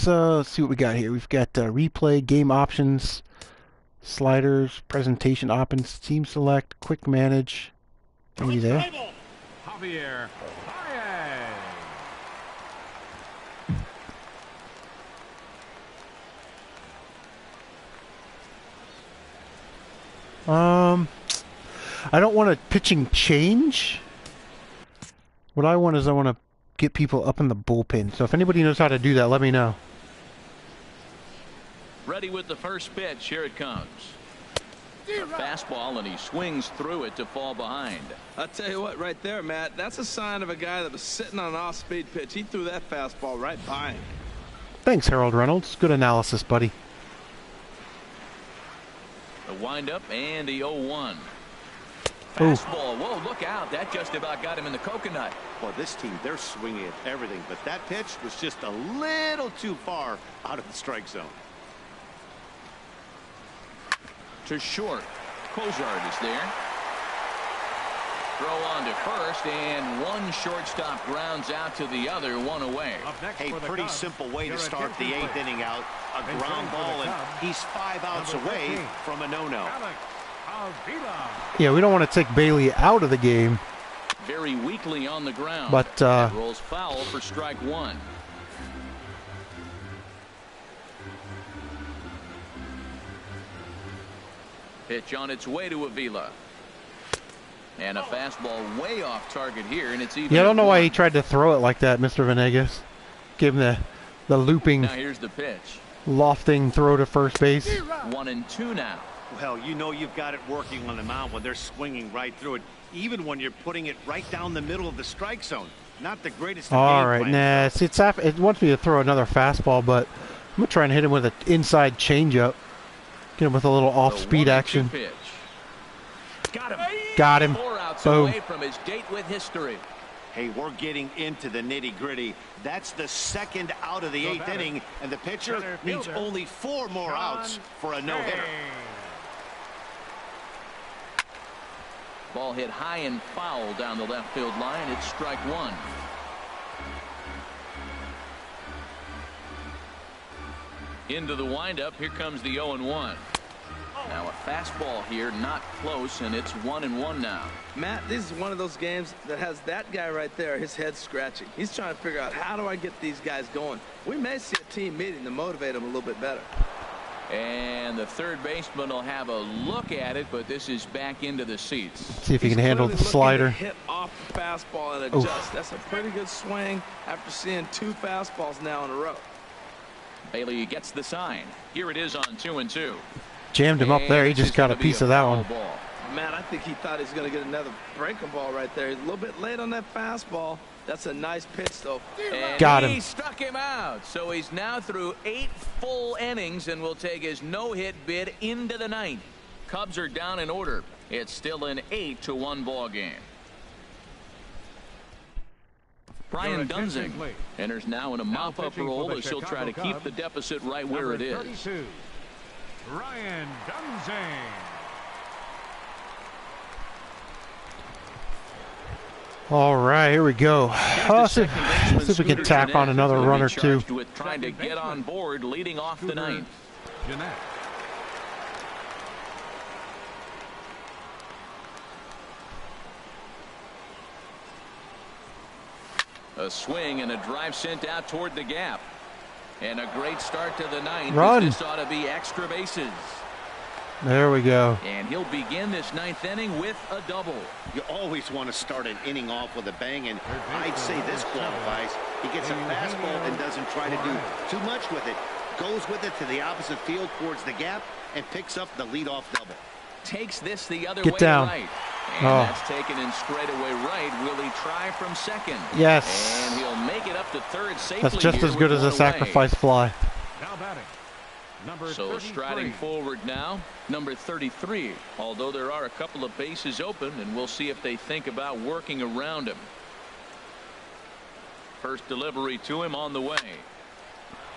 Let's see what we got here. We've got replay, game options, sliders, presentation options, team select, quick manage. Are you there? Javier Baez. I don't want a pitching change. What I want is I want to get people up in the bullpen. So if anybody knows how to do that, let me know. Ready with the first pitch. Here it comes. A fastball, and he swings through it to fall behind. I'll tell you what, right there, Matt, that's a sign of a guy that was sitting on an off-speed pitch. He threw that fastball right by him. Thanks, Harold Reynolds. Good analysis, buddy. The windup and the 0-1. Ooh. Fastball. Whoa, look out. That just about got him in the coconut. Well, this team, they're swinging at everything, but that pitch was just a little too far out of the strike zone. To short. Cozart is there. Throw on to first, and one shortstop grounds out to the other, one away. Up next Hey, for the pretty Cubs, simple way your to start the attention 8th please. inning out. A And ground for the ball, and Cubs, he's 5 outs number away 15, from a no-no. Alex Avila. Yeah, we don't want to take Bailey out of the game. Very weakly on the ground. But, That rolls foul for strike 1. Pitch on its way to Avila. And a fastball way off target here, and it's even. Yeah, I don't know why he tried to throw it like that, Mr. Venegas. Give him the looping, now here's the pitch. lofting throw to first base. 1-2 now. Well, you know you've got it working on the mound when they're swinging right through it, even when you're putting it right down the middle of the strike zone. Not the greatest of All game right, plans. nah, it wants me to throw another fastball, but I'm going to try and hit him with an inside changeup. Get him with a little off-speed action. Pitch. Got him. 4 outs Boom. away from his date with history. Hey, we're getting into the nitty-gritty. That's the second out of the 8th inning, and the pitcher needs only 4 more outs for a no-hitter. Ball hit high and foul down the left field line. It's strike 1. Into the windup. Here comes the 0-1. Now a fastball here, not close, and it's 1-1 now. Matt, this is one of those games that has that guy right there, his head scratching. He's trying to figure out, how do I get these guys going? We may see a team meeting to motivate them a little bit better. And the third baseman will have a look at it, but this is back into the seats. See if he can handle the Clearly looking slider. to hit off the fastball and adjust. That's a pretty good swing after seeing 2 fastballs now in a row. Bailey gets the sign. Here it is on 2-2. Jammed him up there. He just got a piece of that one. Ball. Man, I think he thought he was going to get another breaking ball right there. He's a little bit late on that fastball. That's a nice pitch, though. And got him. He struck him out. So he's now through 8 full innings and will take his no-hit bid into the 9th. Cubs are down in order. It's still an 8-1 ball game. Brian Dunzing enters now in a mop-up role as he'll try to keep the deficit right where it is. 32, Ryan Dunzing. All right, here we go. See if we can tack on another run or two. With trying to get on board, leading off the 9th. Jeanette. A swing and a drive sent out toward the gap. And a great start to the 9th. Run. This ought to be extra bases. There we go. And he'll begin this 9th inning with a double. You always want to start an inning off with a bang, and I'd say this qualifies. He gets a fastball and doesn't try to do too much with it. Goes with it to the opposite field towards the gap and picks up the leadoff double. Takes this the other Get way down. to right. And that's taken in straightaway right. Will he try from second? Yes. And he'll make it up to third safely. That's just here as good with as a one away. sacrifice fly. Now batting. Number So 33. striding forward now, number 33. Although there are a couple of bases open, and we'll see if they think about working around him. First delivery to him on the way.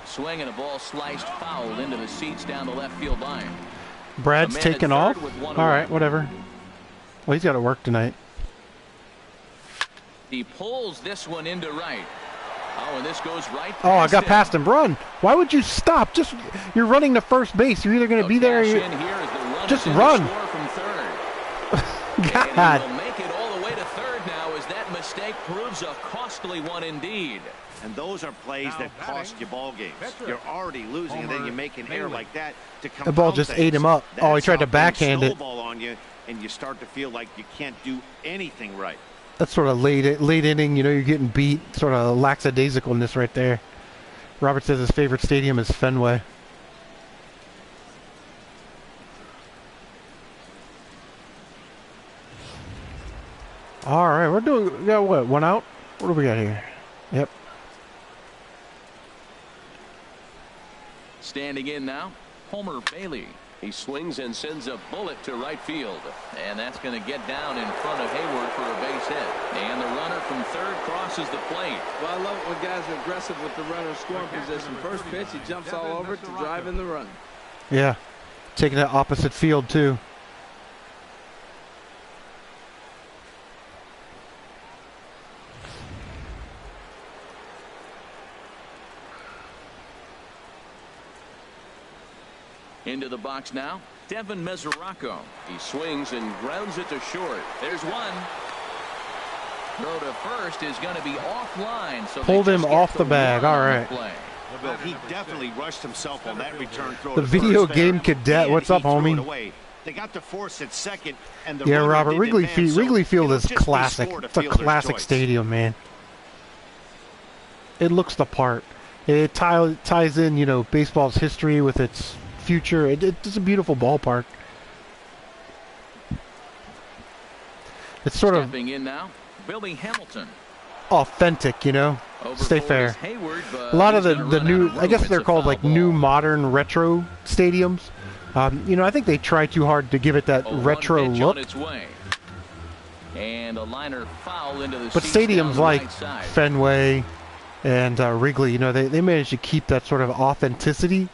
Swing and a ball sliced foul into the seats down the left field line. Brad's A man at taking third off. with one All away. right, whatever. Well, he's got to work tonight. He pulls this one into right. Oh, and this goes right Oh, I got him. past him. Run. Why would you stop? You're running to first base. You're either going to be there or Cash you in here as the run just is in run. to score from third. God. And he will make it all the way to third now as that mistake proves a costly one indeed. And those are plays Now that batting, cost you ball games. veteran, You're already losing, and then Homer you make an error Bailey. like that to The ball compound just things. ate him up. Oh, he That's tried to how things backhand it. snowball on you, and you start to feel like you can't do anything right. That's sort of late inning. You know, you're getting beat. Sort of lackadaisicalness right there. Robert says his favorite stadium is Fenway. All right, we got what, 1 out? What do we got here? Yep. Standing in now, Homer Bailey. He swings and sends a bullet to right field. And that's going to get down in front of Hayward for a base hit. And the runner from third crosses the plate. Well, I love it when guys are aggressive with the runner scoring position. First pitch, he jumps all over it to drive in the run. Yeah. Taking that opposite field, too. Into the box now, Devin Mesoraco. He swings and grounds it to short. There's one. Throw to first is going to be offline. So Pulled they him just get off the bag. run All on the right. play. Well, he definitely rushed himself on that return throw. The to video first game there, cadet. and What's he up, threw it homie? away. They got the force at second, and the Yeah, runner Robert, didn't Wrigley advance, so Wrigley Field it'll is just be classic. score to It's a fielder's classic choice. stadium, man. It looks the part. It ties in, you know, baseball's history with its future. It's a beautiful ballpark. It's sort of Stepping in now, Billy Hamilton. authentic, you know. Over Stay for fair. is Hayward, but A lot of he's the gonna run new, out of I guess room. they're It's a called foul like new ball. modern retro stadiums. You know, I think they try too hard to give it that 0-1 retro pitch look. on its way. And a liner foul into the But seats down stadiums the like right side. Fenway and Wrigley, you know, they managed to keep that sort of authenticity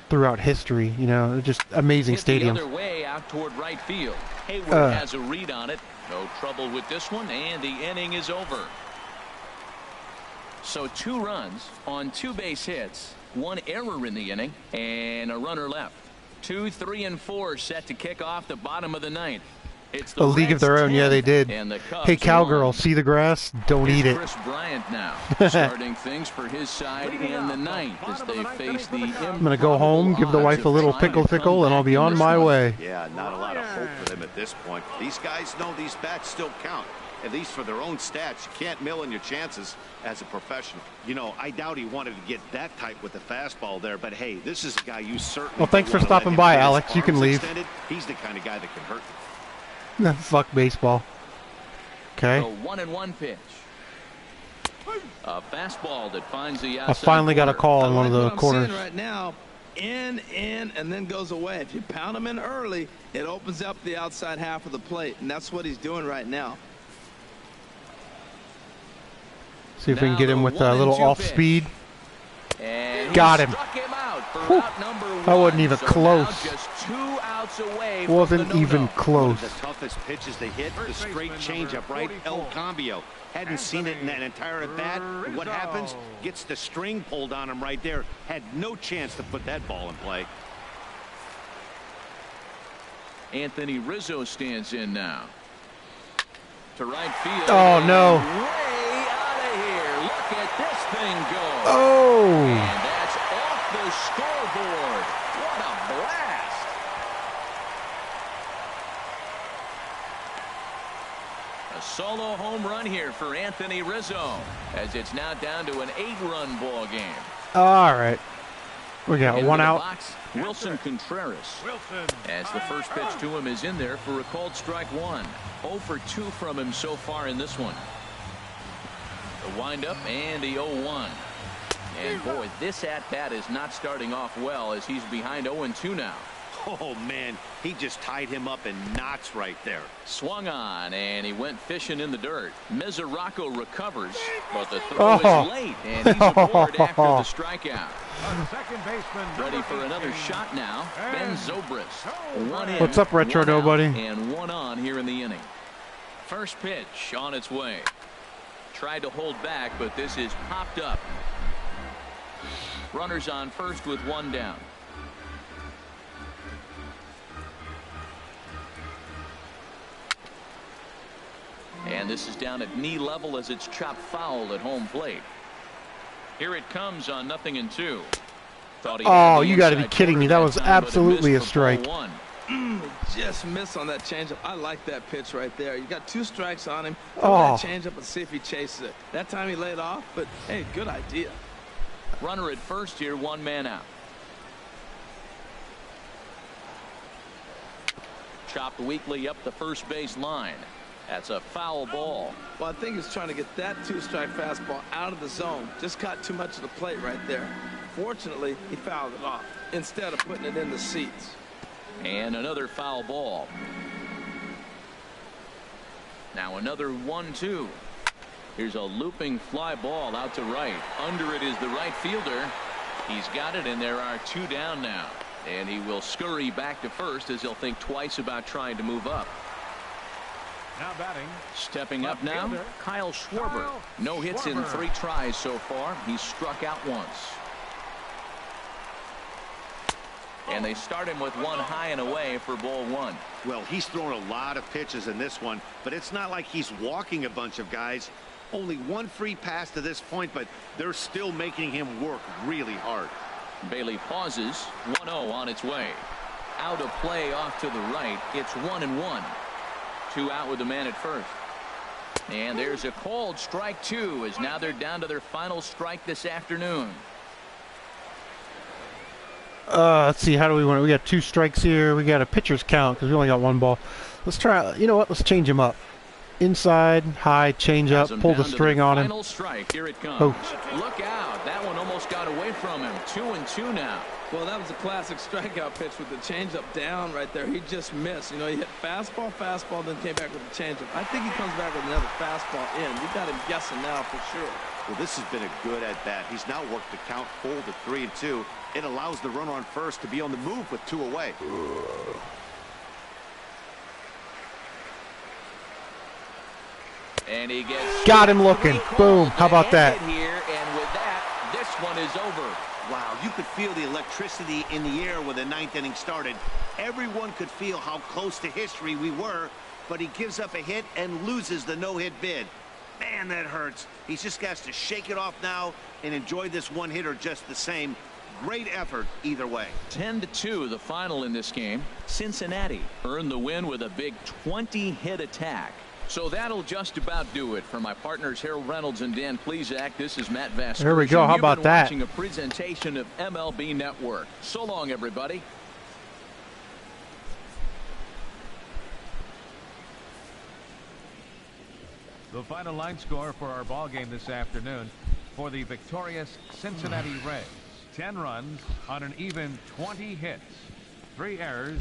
throughout history. You know, they're just amazing Hit the stadiums. other way out toward right field. Hayward has a read on it. No trouble with this one, and the inning is over. So 2 runs on 2 base hits, 1 error in the inning, and a runner left. 2, 3, and 4 set to kick off the bottom of the 9th. It's the A league of Reds their own, yeah, 10, they did. and the Cubs Hey, cowgirl, 1. see the grass? Don't Here's eat it. Chris Bryant now, starting things for his side in the 9th as they face the I'm going to go home, give the wife a little pickle, and I'll be on my way. Yeah, not a lot of hope for them at this point. These guys know these bats still count, at least for their own stats. You can't mill in your chances as a professional. You know, I doubt he wanted to get that tight with the fastball there, but hey, this is a guy you certainly Well, thanks for don't wanna stopping let him by, get his Alex. You can arms leave. extended. He's the kind of guy that can hurt you. Fuck baseball. Okay. The 1-1 pitch. A fastball that finds the outside I finally got a corner. call I on one of like the what I'm corners. seeing right now. In, and then goes away. If you pound him in early, it opens up the outside half of the plate, and that's what he's doing right now. See if we can Now get him the with a little 1-2 off pitch. speed. And Got he him. struck him out for Whew. out number 1. That wasn't even So close. now just 2 outs away Wasn't from the even no-no. One close. of the toughest pitches they hit, the First straight baseman changeup, number right? 44. El Cambio. Hadn't seen it in that entire at bat. What happens? Gets the string pulled on him right there. Had no chance to put that ball in play. Anthony Rizzo stands in now. To right field. Oh, no. Way out of here. Look at this thing go. Oh! And that's off the scoreboard. What a blast. A solo home run here for Anthony Rizzo, as it's now down to an 8-run ball game. All right. We got Into one the out. box, Wilson Contreras. As the first pitch to him is in there for a called strike 1. 0 for 2 from him so far in this one. The windup and the 0-1. And boy, this at-bat is not starting off well as he's behind 0-2 now. Oh, man, he just tied him up in knots right there. Swung on, and he went fishing in the dirt. Mesoraco recovers, but the throw Oh. is late, and he's aboard after the strikeout. Second baseman. Ready for another shot now. Ben Zobrist. 1 in, What's up, Retro 1 out, Nobody? and 1 on here in the inning. First pitch on its way. Tried to hold back, but this is popped up. Runners on first with 1 down. And this is down at knee level as it's chopped foul at home plate. Here it comes on 0-2. Thought he had Oh, the you got to be inside kidding me. That corner was time, but it absolutely a missed for ball strike. 1. Just miss on that changeup. I like that pitch right there. You got 2 strikes on him. Throw Oh. that changeup and see if he chases it. That time he laid off, but hey, good idea. Runner at first here, 1 man out. Chopped weakly up the first base line. That's a foul ball. Well, I think he's trying to get that 2-strike fastball out of the zone. Just caught too much of the plate right there. Fortunately, he fouled it off instead of putting it in the seats. And another foul ball. Now another 1-2. Here's a looping fly ball out to right. Under it is the right fielder. He's got it, and there are 2 down now. And he will scurry back to first as he'll think twice about trying to move up. Now batting. Stepping up now, Fielder. Kyle Schwarber. Kyle No hits in Schwarber. 3 tries so far. He's struck out once. And they start him with 1 high and away for ball 1. Well, he's thrown a lot of pitches in this one, but it's not like he's walking a bunch of guys. Only 1 free pass to this point, but they're still making him work really hard. Bailey pauses. 1-0 on its way. out of play off to the right. It's 1-1. 2 out with the man at first. And there's a called strike 2 as now they're down to their final strike this afternoon. Let's see. How do we want it? We got 2 strikes here. We got a pitcher's count because we only got 1 ball. Let's try. You know what? Let's change him up. Inside, high, change up, pull the string on him. Final strike. Here it comes. Oh. Look out. That one almost got away from him. 2-2 now. Well, that was a classic strikeout pitch with the changeup down right there. He just missed. You know, he hit fastball, then came back with the changeup. I think he comes back with another fastball in. You got him guessing now for sure. Well, this has been a good at-bat. He's now worked the count full to 3-2. It allows the runner on first to be on the move with 2 away. And he gets got him looking. Boom. How about that? Here, and with that, this one is over. Wow, you could feel the electricity in the air when the 9th inning started. Everyone could feel how close to history we were, but he gives up a hit and loses the no-hit bid. Man, that hurts. He just has to shake it off now and enjoy this one-hitter just the same. Great effort either way. 10-2 the final in this game. Cincinnati earned the win with a big 20-hit attack. So that'll just about do it. For my partners Harold Reynolds and Dan Plesac, this is Matt Vasquez. There we go. How about that? Watching a presentation of MLB Network. So long, everybody. The final line score for our ball game this afternoon for the victorious Cincinnati Reds. 10 runs on an even 20 hits. 3 errors.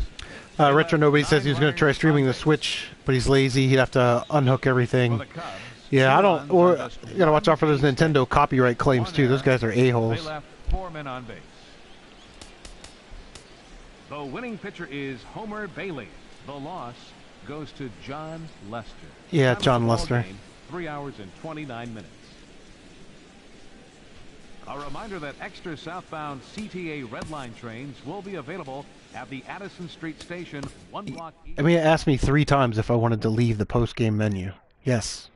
Retro Nobody says he was going to try streaming the Switch, but he's lazy. He'd have to unhook everything. Yeah, I don't. Or you got to watch out for those Nintendo copyright claims too. Those guys are a-holes. They left 4 men on base. The winning pitcher is Homer Bailey. The loss goes to John Lester. Yeah, John Lester. Game, 3 hours and 29 minutes. A reminder that extra southbound CTA Red Line trains will be available at the Addison Street station 1 block east. I mean, it asked me 3 times if I wanted to leave the post-game menu. Yes.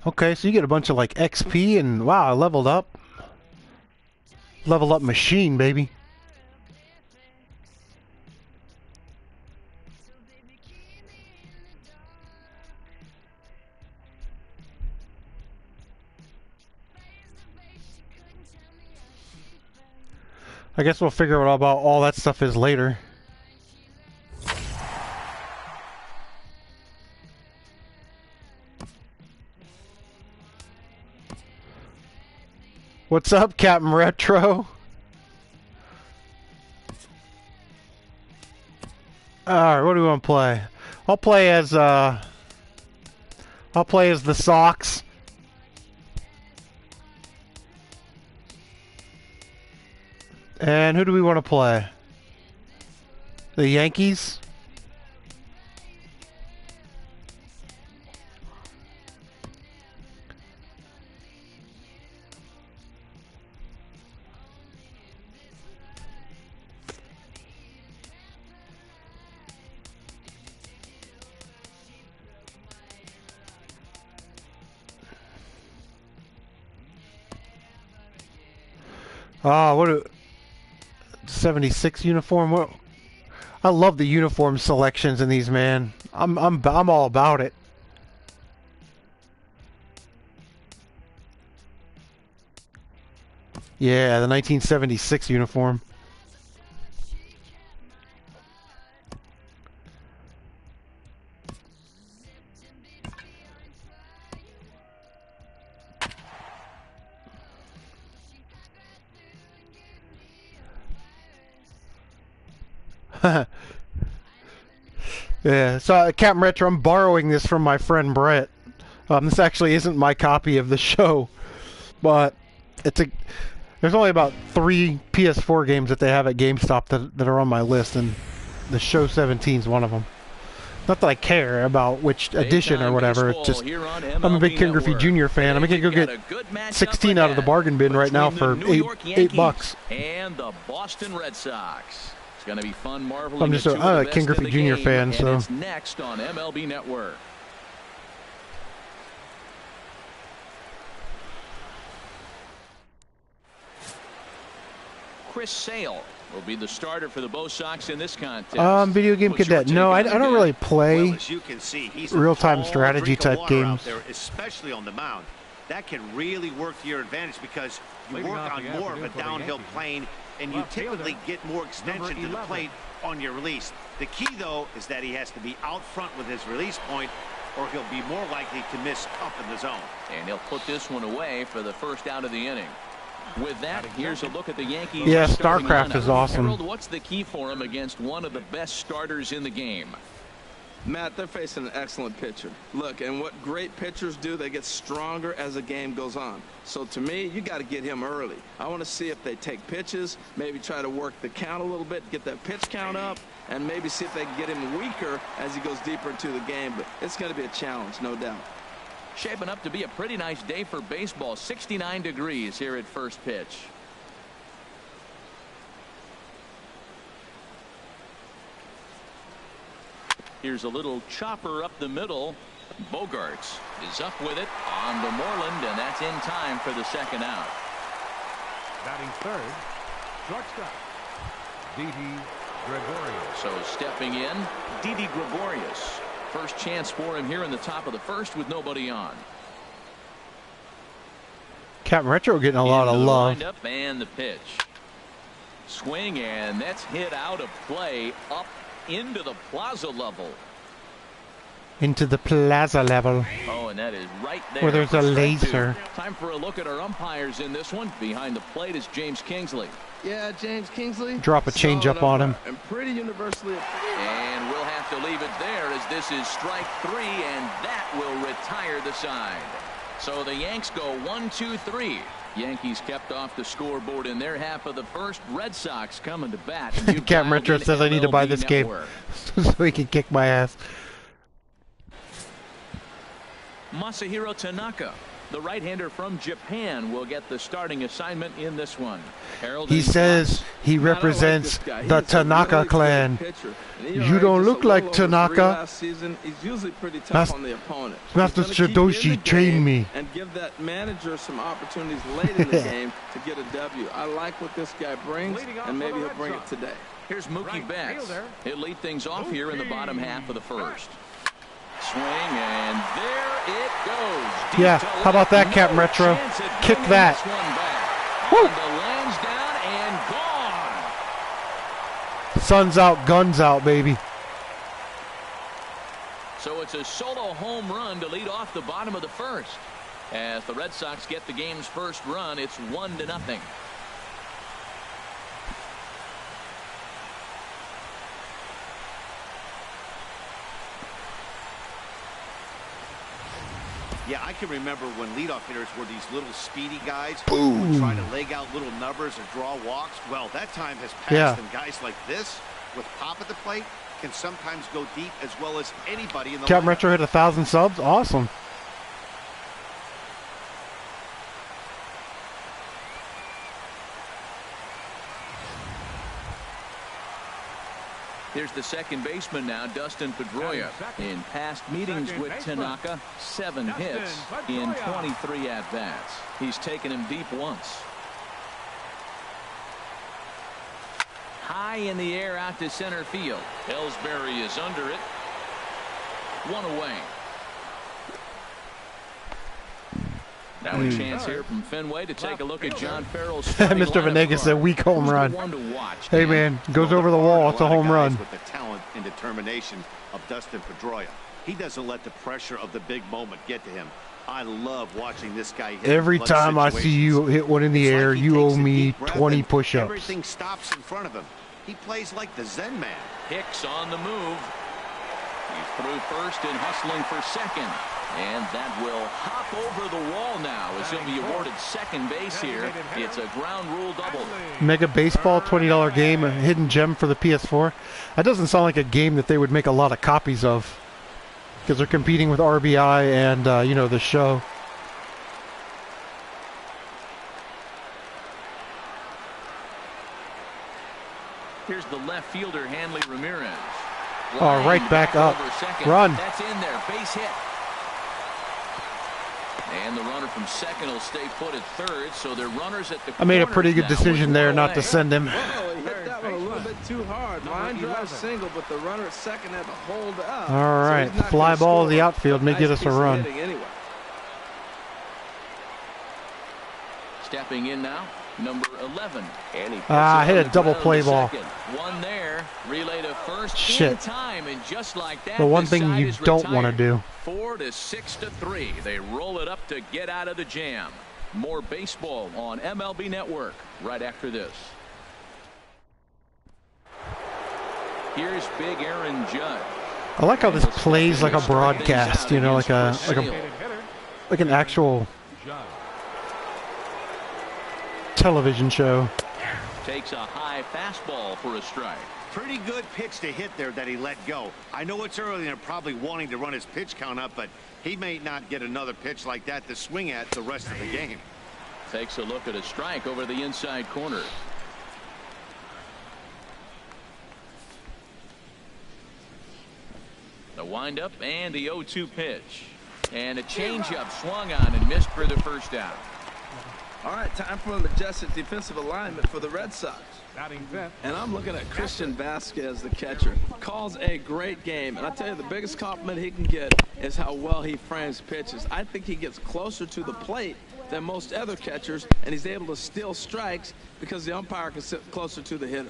Okay, so you get a bunch of like XP and wow, I leveled up. Level up machine, baby. I guess we'll figure out about all that stuff is later. What's up, Captain Retro? Alright, what do we want to play? I'll play as the Sox. And who do we want to play? The Yankees? Oh, what a 76 uniform. What? I love the uniform selections in these, man. I'm all about it. Yeah, the 1976 uniform. Yeah, so Captain Retro, I'm borrowing this from my friend Brett. This actually isn't my copy of the show, but there's only about 3 PS4 games that they have at GameStop that are on my list, and the Show 17 is one of them. Not that I care about which edition or whatever. It's just I'm a big Ken Griffey Jr. fan. I'm gonna go get 16 out of the bargain bin right now for $8. And the Boston Red Sox. It's going to be fun marveling. I'm just a Ken Griffey Jr. fan, so. It's next on MLB Network. Chris Sale will be the starter for the Bo Sox in this contest. Video game cadet. No, I don't really play Well, as you can see, he's real-time strategy type games. There, especially on the mound. That can really work to your advantage because you work on more of a downhill plane and you typically get more extension to the plate on your release. The key, though, is that he has to be out front with his release point or he'll be more likely to miss up in the zone. And he'll put this one away for the first out of the inning. With that, here's a look at the Yankees. Yeah, StarCraft is awesome. Harold, what's the key for him against one of the best starters in the game? Matt, they're facing an excellent pitcher. Look, and what great pitchers do, they get stronger as the game goes on. So to me, you got to get him early. I want to see if they take pitches, maybe try to work the count a little bit, get that pitch count up, and maybe see if they can get him weaker as he goes deeper into the game. But it's going to be a challenge, no doubt. Shaping up to be a pretty nice day for baseball. 69 degrees here at first pitch. Here's a little chopper up the middle. Bogarts is up with it on to Moreland, and that's in time for the second out. Batting third, shortstop, Didi Gregorius. So stepping in, Didi Gregorius. First chance for him here in the top of the first with nobody on. Captain Retro getting a lot of love. Windup and the pitch. Swing, and that's hit out of play up into the plaza level. Into the plaza level. Oh, and that is right there. Where there's a laser. Time for a look at our umpires in this one. Behind the plate is James Kingsley. Yeah, James Kingsley. Drop a changeup on him. And pretty universally. And we'll have to leave it there as this is strike three, and that will retire the side. So the Yanks go 1-2-3. Yankees kept off the scoreboard in their half of the first. Red Sox coming to bat. Captain Retro says I need to buy this game so he can kick my ass. Masahiro Tanaka, the right-hander from Japan, will get the starting assignment in this one. Harold, he says he represents the Tanaka clan. You don't look like Tanaka. He's usually pretty tough on the opponent. Master Shidoshi trained me. And give that manager some opportunities late in the game to get a W. I like what this guy brings, and maybe he'll bring it today. Here's Mookie Betts. He'll lead things off here in the bottom half of the first. Swing, and there it goes. Yeah, how about that, Captain Retro? Kick that. Woo. And gone. Sun's out, guns out, baby. So it's a solo home run to lead off the bottom of the first. As the Red Sox get the game's first run, it's 1-0. Yeah, I can remember when leadoff hitters were these little speedy guys Boom. who would try to leg out little numbers or draw walks. Well, that time has passed, Yeah. and guys like this, with pop at the plate, can sometimes go deep as well as anybody in the Captain lineup. Retro hit 1,000 subs. Awesome. Here's the second baseman now, Dustin Pedroia. In past meetings with Tanaka, 7 hits in 23 at-bats. He's taken him deep once. High in the air out to center field. Ellsbury is under it. 1 away. Now a chance here from Fenway to take a look at John Farrell's Mr. Venegas said weak home run. Hey man, goes over the wall. It's a home run. With the talent and determination of Dustin Pedroia, he doesn't let the pressure of the big moment get to him. I love watching this guy hit. Every time I see you hit one in the air, you owe me 20 push-ups. Everything stops in front of him. He plays like the Zen man. Hicks on the move. He's through first and hustling for second. And that will hop over the wall now as he'll be awarded second base here. It's a ground rule double. Mega Baseball, $20 game, a hidden gem for the PS4. That doesn't sound like a game that they would make a lot of copies of, because they're competing with RBI and, you know, the show. Here's the left fielder, Hanley Ramirez. Oh, right back up. Run. That's in there. Base hit. And the runner from second will stay put at third, so they're runners at the I made a pretty good corners now, decision there not to away. send him. Whoa, he hit that one a little bit too hard. Line drive single, but the runner at second had to hold up. All right, so he's not fly gonna ball to score. the outfield may Nice get us a piece of run. hitting anyway. Stepping in now, number 11. And he puts I it hit on a the double ground play to ball. second. One there, relay to first in Shit. time, and just like that, The one the thing side you is don't want to retired. do. 4 to 6 to 3. They roll it up to get out of the jam. More baseball on MLB Network right after this. Here's Big Aaron Judge. I like how this plays like a broadcast, you know, like an actual Judge. television show. Takes a high fastball for a strike. Pretty good pitch to hit there that he let go. I know it's early and they're probably wanting to run his pitch count up, but he may not get another pitch like that to swing at the rest of the game. Takes a look at a strike over the inside corner. The windup and the 0-2 pitch. And a changeup swung on and missed for the first out. All right, time for a majestic defensive alignment for the Red Sox. Batting fifth. And I'm looking at Christian Vasquez, the catcher. Calls a great game. And I tell you, the biggest compliment he can get is how well he frames pitches. I think he gets closer to the plate than most other catchers, and he's able to steal strikes because the umpire can sit closer to the hitter.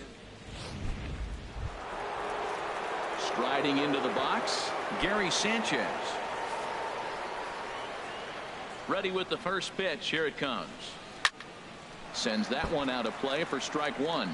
Striding into the box, Gary Sanchez. Ready with the first pitch. Here it comes. Sends that one out of play for strike one.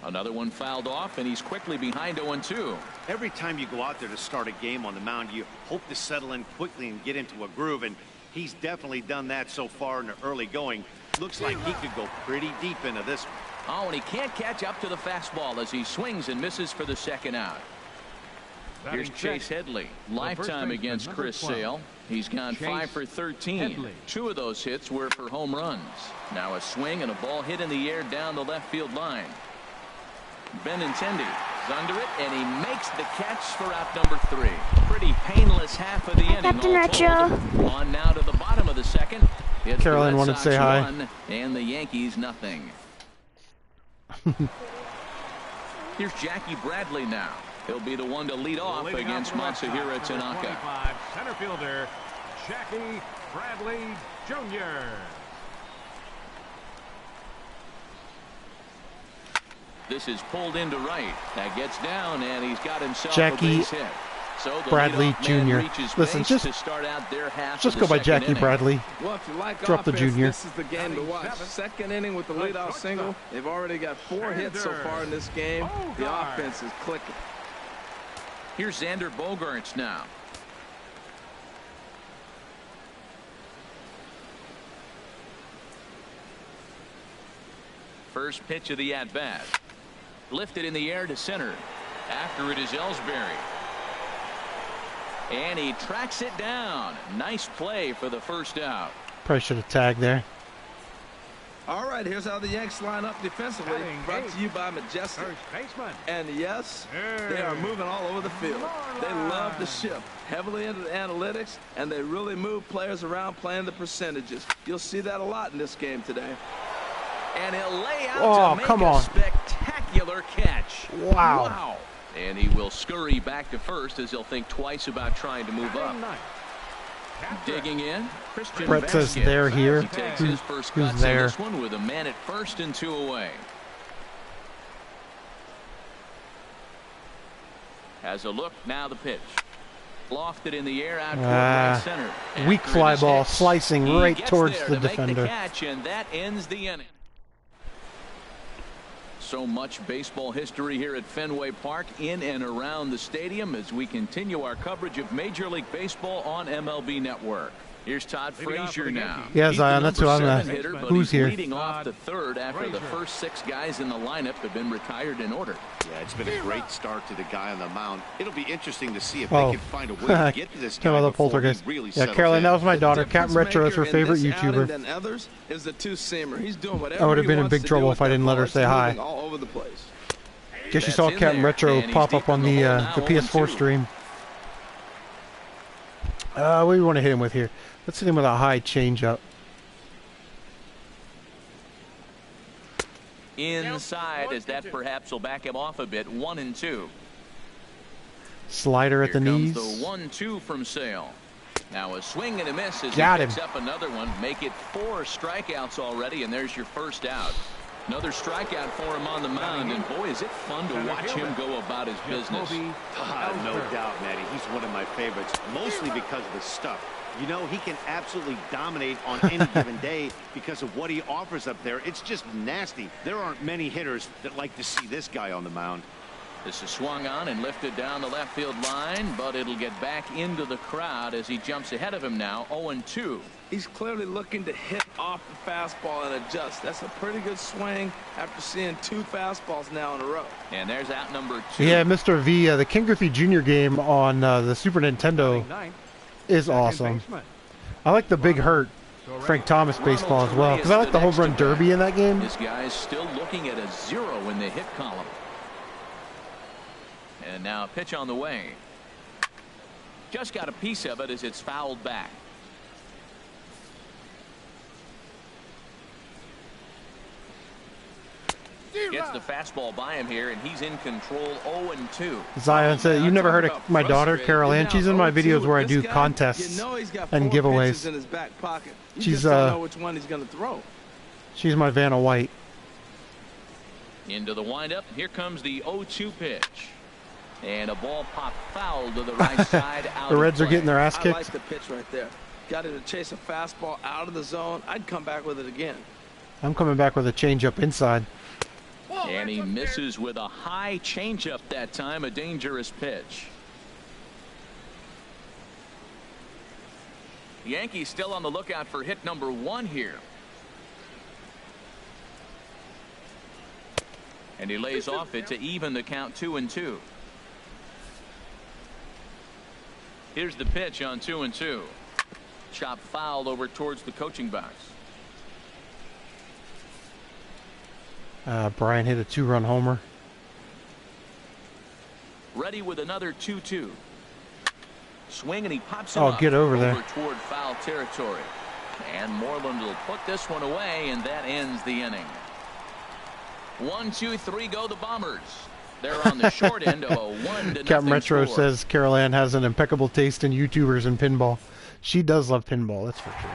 Another one fouled off, and he's quickly behind 0-2. Every time you go out there to start a game on the mound, you hope to settle in quickly and get into a groove, and he's definitely done that so far in the early going. Looks like he could go pretty deep into this one. Oh, and he can't catch up to the fastball as he swings and misses for the second out. Here's Chase Headley, lifetime against Chris Sale. He's gone 5 for 13. 2 of those hits were for home runs. Now a swing and a ball hit in the air down the left field line. Benintendi is under it, and he makes the catch for out number 3. Pretty painless half of the inning. Captain Retro. On now to the bottom of the second. It's Caroline the Red wanted to Sox say hi. 1 and the Yankees nothing. Here's Jackie Bradley now. He'll be the one to lead off against Masahiro Tanaka. Center fielder Jackie Bradley Jr. This is pulled into right. That gets down, and he's got himself Jackie a base hit. So the Bradley leadoff man Jr. reaches Listen, base just to start out their half just of go the by second Jackie inning. Bradley. Well, if you like Drop the offense, junior. this is the game to watch. Second inning with the leadoff single. They've already got 4 hits so far in this game. The offense is clicking. Here's Xander Bogaerts now. First pitch of the at-bat. Lifted in the air to center. After it is Ellsbury. And he tracks it down. Nice play for the first out. Probably should have tagged there. All right, here's how the Yanks line up defensively. Brought to you by Majestic. First baseman. And yes, they are moving all over the field. They love the shift, heavily into the analytics, and they really move players around playing the percentages. You'll see that a lot in this game today. And he'll lay out to make come a on. spectacular catch. Wow. Wow. And he will scurry back to first as he'll think twice about trying to move up. Digging in, Christian Brett says Vasquez. they're here. He takes his first Who's cuts there? in this one with a man at first and 2 away. Has a look, now the pitch. Lofted in the air out toward right center. Weak After fly it is ball hit, slicing he right gets towards there the to make defender. the catch, and that ends the inning. So much baseball history here at Fenway Park in and around the stadium as we continue our coverage of Major League Baseball on MLB Network. Here's Todd Frazier now. Yeah, He's Zion, the that's who I'm number at. 7 hitter, but Who's he's here? leading off the third after the first 6 guys in the lineup have been retired in order. Yeah, it's been a great start to the guy on the mound. It'll be interesting to see if Oh. they can find a way to get to this Tell guy me the before he poltergeist. really Yeah, settles Caroline, in. that was my daughter. The Captain Retro is her difference favorite maker in this outing YouTuber. than others is the two-seamer. He's doing whatever I would have he been in wants big to trouble do if with I that didn't let her ball. say It's hi. moving all over the place. Guess you saw Captain Retro pop up on the PS4 stream. What do you want to hit him with here? Let's hit him with a high changeup. Inside, as that perhaps will back him off a bit. 1-2. Slider at the knees. The 1-2 from Sale. Now a swing and a miss as Got he him. picks up another one. Make it 4 strikeouts already, and there's your first out. Another strikeout for him on the mound, and boy, is it fun to watch him go about his business. No doubt, Matty. He's one of my favorites, mostly because of his stuff. You know, he can absolutely dominate on any given day because of what he offers up there. It's just nasty. There aren't many hitters that like to see this guy on the mound. This is swung on and lifted down the left field line, but it'll get back into the crowd as he jumps ahead of him now. 0-2. He's clearly looking to hit off the fastball and adjust. That's a pretty good swing after seeing 2 fastballs now in a row. And there's out number 2. Yeah, Mr. V, the King Griffey Jr. game on the Super Nintendo is awesome. I like the Big Hurt Frank Thomas baseball as well, because I like the home run derby in that game. This guy's still looking at a 0 in the hit column. And now a pitch on the way. Just got a piece of it as it's fouled back. Gets the fastball by him here, and he's in control. 0-2. Zion said, "You never heard of my daughter, Carol Ann? She's in my videos where I do contests and giveaways. In his back pocket. You She's just don't know which one he's going to throw. She's my Vanna White." Into the windup. Here comes the 0-2 pitch. And a ball popped foul to the right side. Out The Reds of are getting their ass I kicked. like the pitch right there. Got him to chase a fastball out of the zone. I'd come back with it again. I'm coming back with a changeup inside. And he misses with a high changeup that time. A dangerous pitch. The Yankees still on the lookout for hit number 1 here. And he lays off it to even the count. 2-2. Here's the pitch on 2-2. Chop fouled over towards the coaching box. Brian hit a 2-run homer. Ready with another 2-2. Swing, and he pops it Get over there. toward foul territory. And Moreland will put this one away, and that ends the inning. 1, 2, 3 go the Bombers. They're on the short end of a 1-0 Captain Retro score. says Carol Ann has an impeccable taste in YouTubers and pinball. She does love pinball, that's for sure.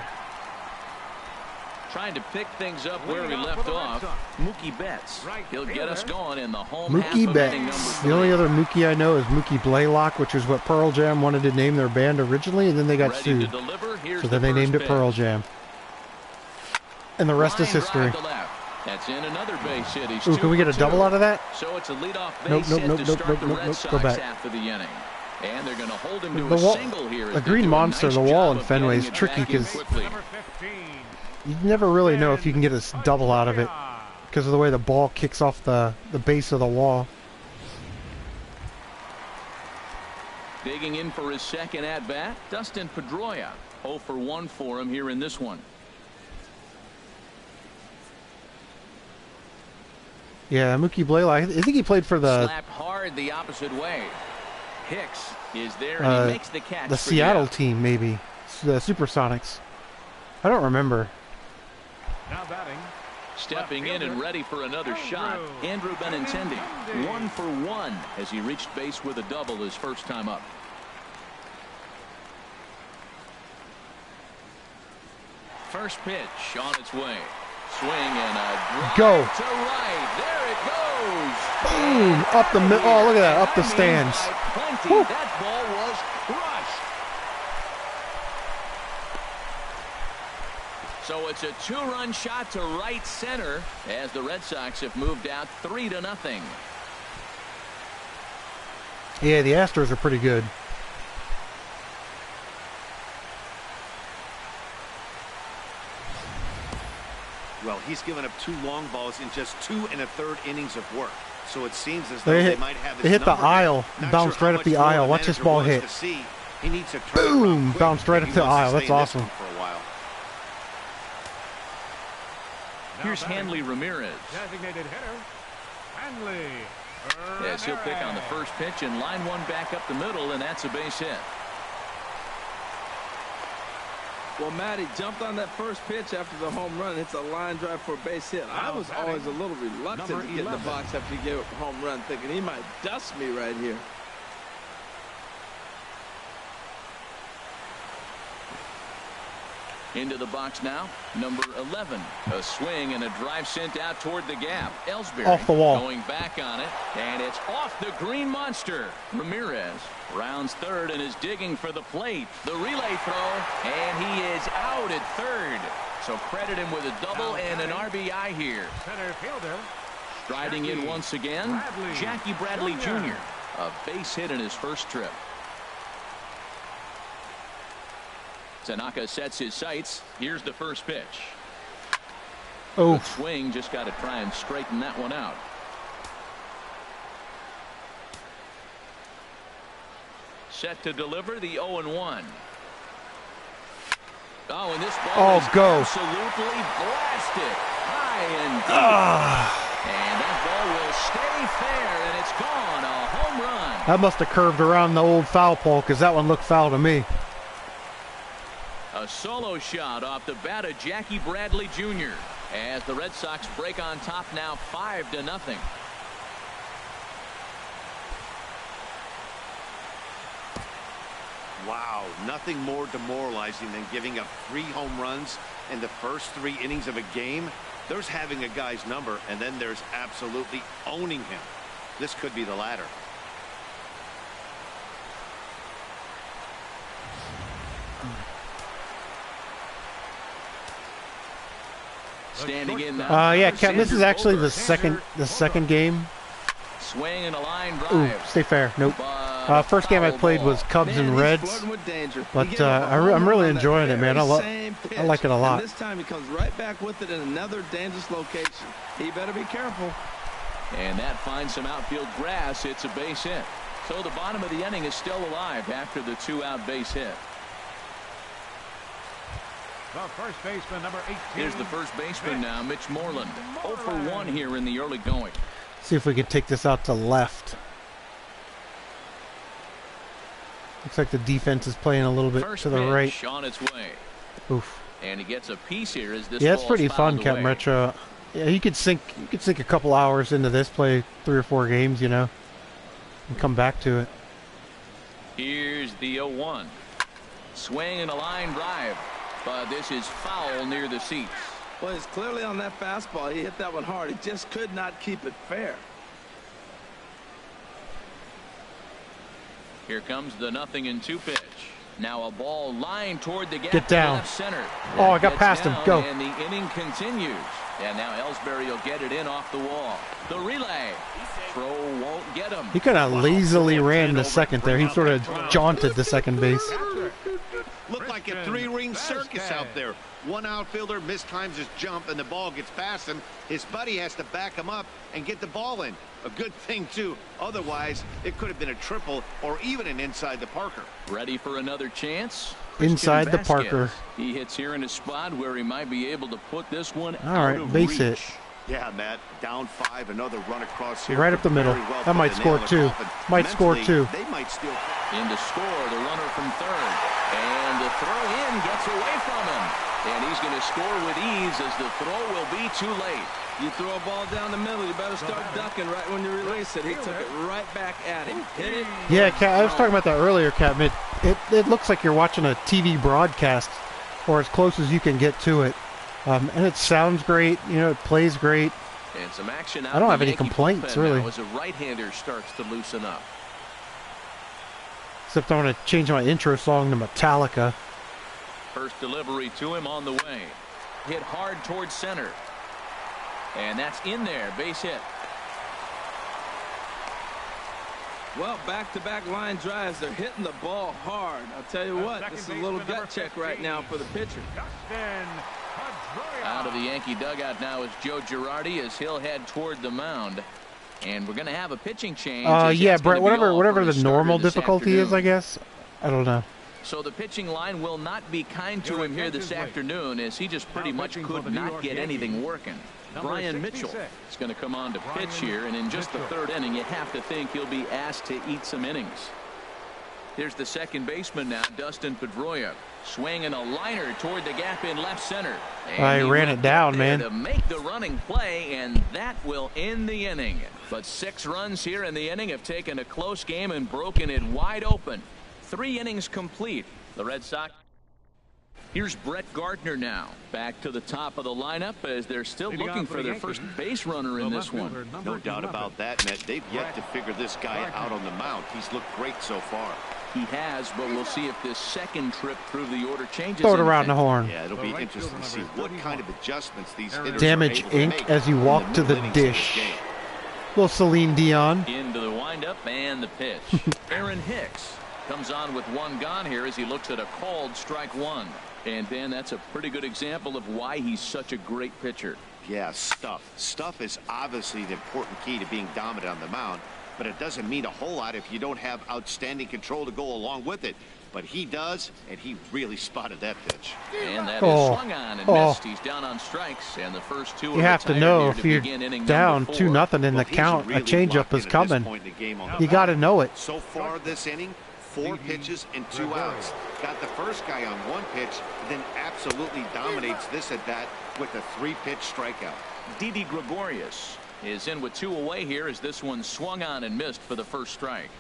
Trying to pick things up where we left off. Mookie Betts. He'll get us going in the home half Mookie of inning number Betts. 3. The only other Mookie I know is Mookie Blaylock, which is what Pearl Jam wanted to name their band originally, and then they got Ready sued. to deliver. Here's So then the they named it first Pearl pitch. Jam. And the rest is Line history. drive to left. That's in another base hit. He's Ooh, can we get a 2 for double 2. out of that? So it's a leadoff Nope, base nope, hit nope, to nope, start nope, the nope, Red nope. Sox Go back. half of the inning. And they're going to hold him to The a wall- single here. the Green Monster, the wall in Fenway is tricky because you never really know if you can get a double out of it because of the way the ball kicks off the base of the wall. Digging in for his second at-bat, Dustin Pedroia. 0 for 1 for him here in this one. Yeah, Mookie Blaylock. I think he played for the Slapped hard the opposite way. Hicks is there, and he makes the catch. the for Seattle Jeff. team, maybe the Supersonics. I don't remember. Now batting. Stepping in and ready for another shot. Andrew Benintendi. 1 for 1 as he reached base with a double his first time up. First pitch on its way. Swing and a drive Go. to right. There it goes. Boom! Up the oh, look at that! Up the stands. By plenty. Whew. That ball was crushed. So it's a 2-run shot to right center as the Red Sox have moved out 3-0. Yeah, the Astros are pretty good. Well, he's given up 2 long balls in just 2 1/3 innings of work. So it seems as though they might have his They hit the number. aisle, Not bounced sure right how up the much more aisle. the Watch this manager ball wants hit. to see. He needs to turn it Boom! around quick Bounced right if up he the wants to aisle. stay That's in this awesome. one for a while. Here's Hanley Ramirez. Designated hitter, Hanley. As he'll pick on the first pitch and line one back up the middle, and that's a base hit. Well, Matty jumped on that first pitch after the home run. Hits a line drive for a base hit. I was always a little reluctant to get in the box after he gave up a home run, thinking he might dust me right here. Into the box now, number 11. A swing and a drive sent out toward the gap. Ellsbury off the wall. Going back on it, and it's off the green monster. Ramirez rounds third and is digging for the plate. The relay throw, and he is out at third. So credit him with a double and an RBI here. Center fielder. Striding in once again, Jackie Bradley Jr. A base hit in his first trip. Tanaka sets his sights. Here's the first pitch. Oh, Good swing, just got to try and straighten that one out. Set to deliver the 0-1. Oh, and this ball is go. absolutely blasted high and deep. And that ball will stay fair, and it's gone. A home run. that must have curved around the old foul pole because that one looked foul to me. A solo shot off the bat of Jackie Bradley Jr. as the Red Sox break on top now 5-0. Wow, nothing more demoralizing than giving up 3 home runs in the first 3 innings of a game. There's having a guy's number, and then there's absolutely owning him. This could be the latter. Standing in now. Yeah, Captain, this is actually the second game. Swing and a line Ooh, drive. stay fair. Nope. But First game I foul played ball. was Cubs and Man, he's Reds, flirting with danger. but He gave up a home I'm really run on that enjoying it, man. very I same pitch. like it a lot. And this time he comes right back with it in another dangerous location. He better be careful. And that finds some outfield grass. It's a base hit. So the bottom of the inning is still alive after the 2-out base hit. The first baseman, number 18. Here's the first baseman now, Mitch Moreland. 0 for 1 here in the early going. See if we can take this out to left. Looks like the defense is playing a little bit First to the right. pitch on its way. Oof. And he gets a piece here as this Yeah, it's ball's pretty fun, fouled Captain away. Retro. Yeah, you could sink a couple hours into this, play 3 or 4 games, you know, and come back to it. Here's the 0-1. Swing and a line drive. But this is foul near the seats. Well, he's clearly on that fastball. He hit that one hard. He just could not keep it fair. Here comes the 0-2 pitch. Now a ball lined toward the gap. Get down. Left center. Oh, I got Gets past him. down, Go. And the inning continues. And now Ellsbury will get it in off the wall. The relay. Throw won't get him. He kind of lazily ran to second there. He sort of jaunted to second base. Looked like a 3-ring circus out there. One outfielder mistimes his jump and the ball gets past him. His buddy has to back him up and get the ball in. A good thing too. Otherwise it could have been a triple or even an inside the Parker. Ready for another chance. Inside the Christian Parker. Vasquez. He hits here in a spot where he might be able to put this one All out right, of base reach. hit. Yeah, Matt, down 5, another run across here. Right up the middle. Very well That put might the score nail in the 2. coffin. Might score Mentally, 2. They might still. In to score, the runner from third. And the throw in gets away from him. And he's going to score with ease as the throw will be too late. You throw a ball down the middle, you better start ducking right when you release it. He took it right back at him. Hit it. Yeah, Cap, I was talking about that earlier, Captain. It looks like you're watching a TV broadcast, or as close as you can get to it. And it sounds great. You know, it plays great. And some action out I don't in have the any Yankee complaints, bullpen really. now as a right-hander starts to loosen up. Except I want to change my intro song to Metallica. First delivery to him on the way. Hit hard towards center. And that's in there. Base hit. Well, back-to-back line drives. They're hitting the ball hard. I'll tell you what, this is a little gut check right now for the pitcher. Out of the Yankee dugout now is Joe Girardi as he'll head toward the mound. And we're going to have a pitching change. as Yeah, that's gonna Brett, be all whatever for the starter normal this difficulty is, afternoon. I guess. I don't know. So the pitching line will not be kind to him here this afternoon, as he just pretty much could not get anything working. Brian Mitchell. It's going to come on to pitch here, and in just the third inning, you have to think he'll be asked to eat some innings. Here's the second baseman now, Dustin Pedroia, swinging a liner toward the gap in left center. I ran it down, man. To make the running play, and that will end the inning. But 6 runs here in the inning have taken a close game and broken it wide open. 3 innings complete. The Red Sox. Here's Brett Gardner now, back to the top of the lineup as they're still looking for their first base runner in this one. No doubt about that, Matt. They've yet to figure this guy out on the mound. He's looked great so far. He has, but we'll see if this second trip through the order changes. Throw it around the horn. Yeah, it'll be interesting to see what kind of adjustments these hitters Damage are able to Inc. make as you walk to the dish. Little Celine Dion. Into the windup and the pitch. Aaron Hicks comes on with 1 gone here as he looks at a called strike 1. And Dan, that's a pretty good example of why he's such a great pitcher. Yeah, stuff. Stuff is obviously the important key to being dominant on the mound, but it doesn't mean a whole lot if you don't have outstanding control to go along with it. But he does, and he really spotted that pitch. And that is swung on and missed. He's down on strikes, and the first 2 You have to know if you're down 2-0 in the Well, count, really a changeup is coming. You got to know it. So far this inning, 4 pitches and 2 outs. Got the first guy on 1 pitch, then absolutely dominates this at bat with a 3-pitch strikeout. Didi Gregorius is in with 2 away here as this one swung on and missed for the first strike.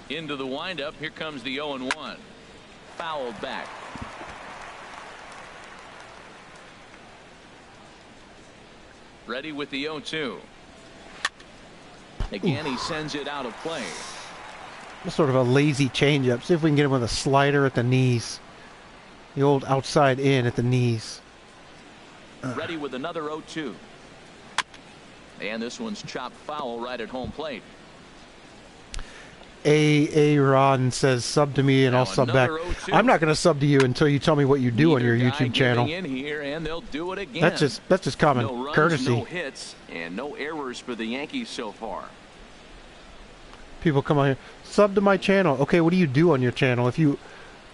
Into the windup. Here comes the 0-1. Fouled back. Ready with the 0-2. Again, he sends it out of play. Sort of a lazy changeup. See if we can get him with a slider at the knees. The old outside in at the knees. Ready with another 0-2. And this one's chopped foul right at home plate. Ron says sub to me and Now I'll sub back. 0-2. I'm not going to sub to you until you tell me what you do on your Neither guy YouTube channel. getting in here, and they'll do it again. That's just common No runs, courtesy. no hits, and no errors for the Yankees so far. People come on here, sub to my channel. Okay, what do you do on your channel? If you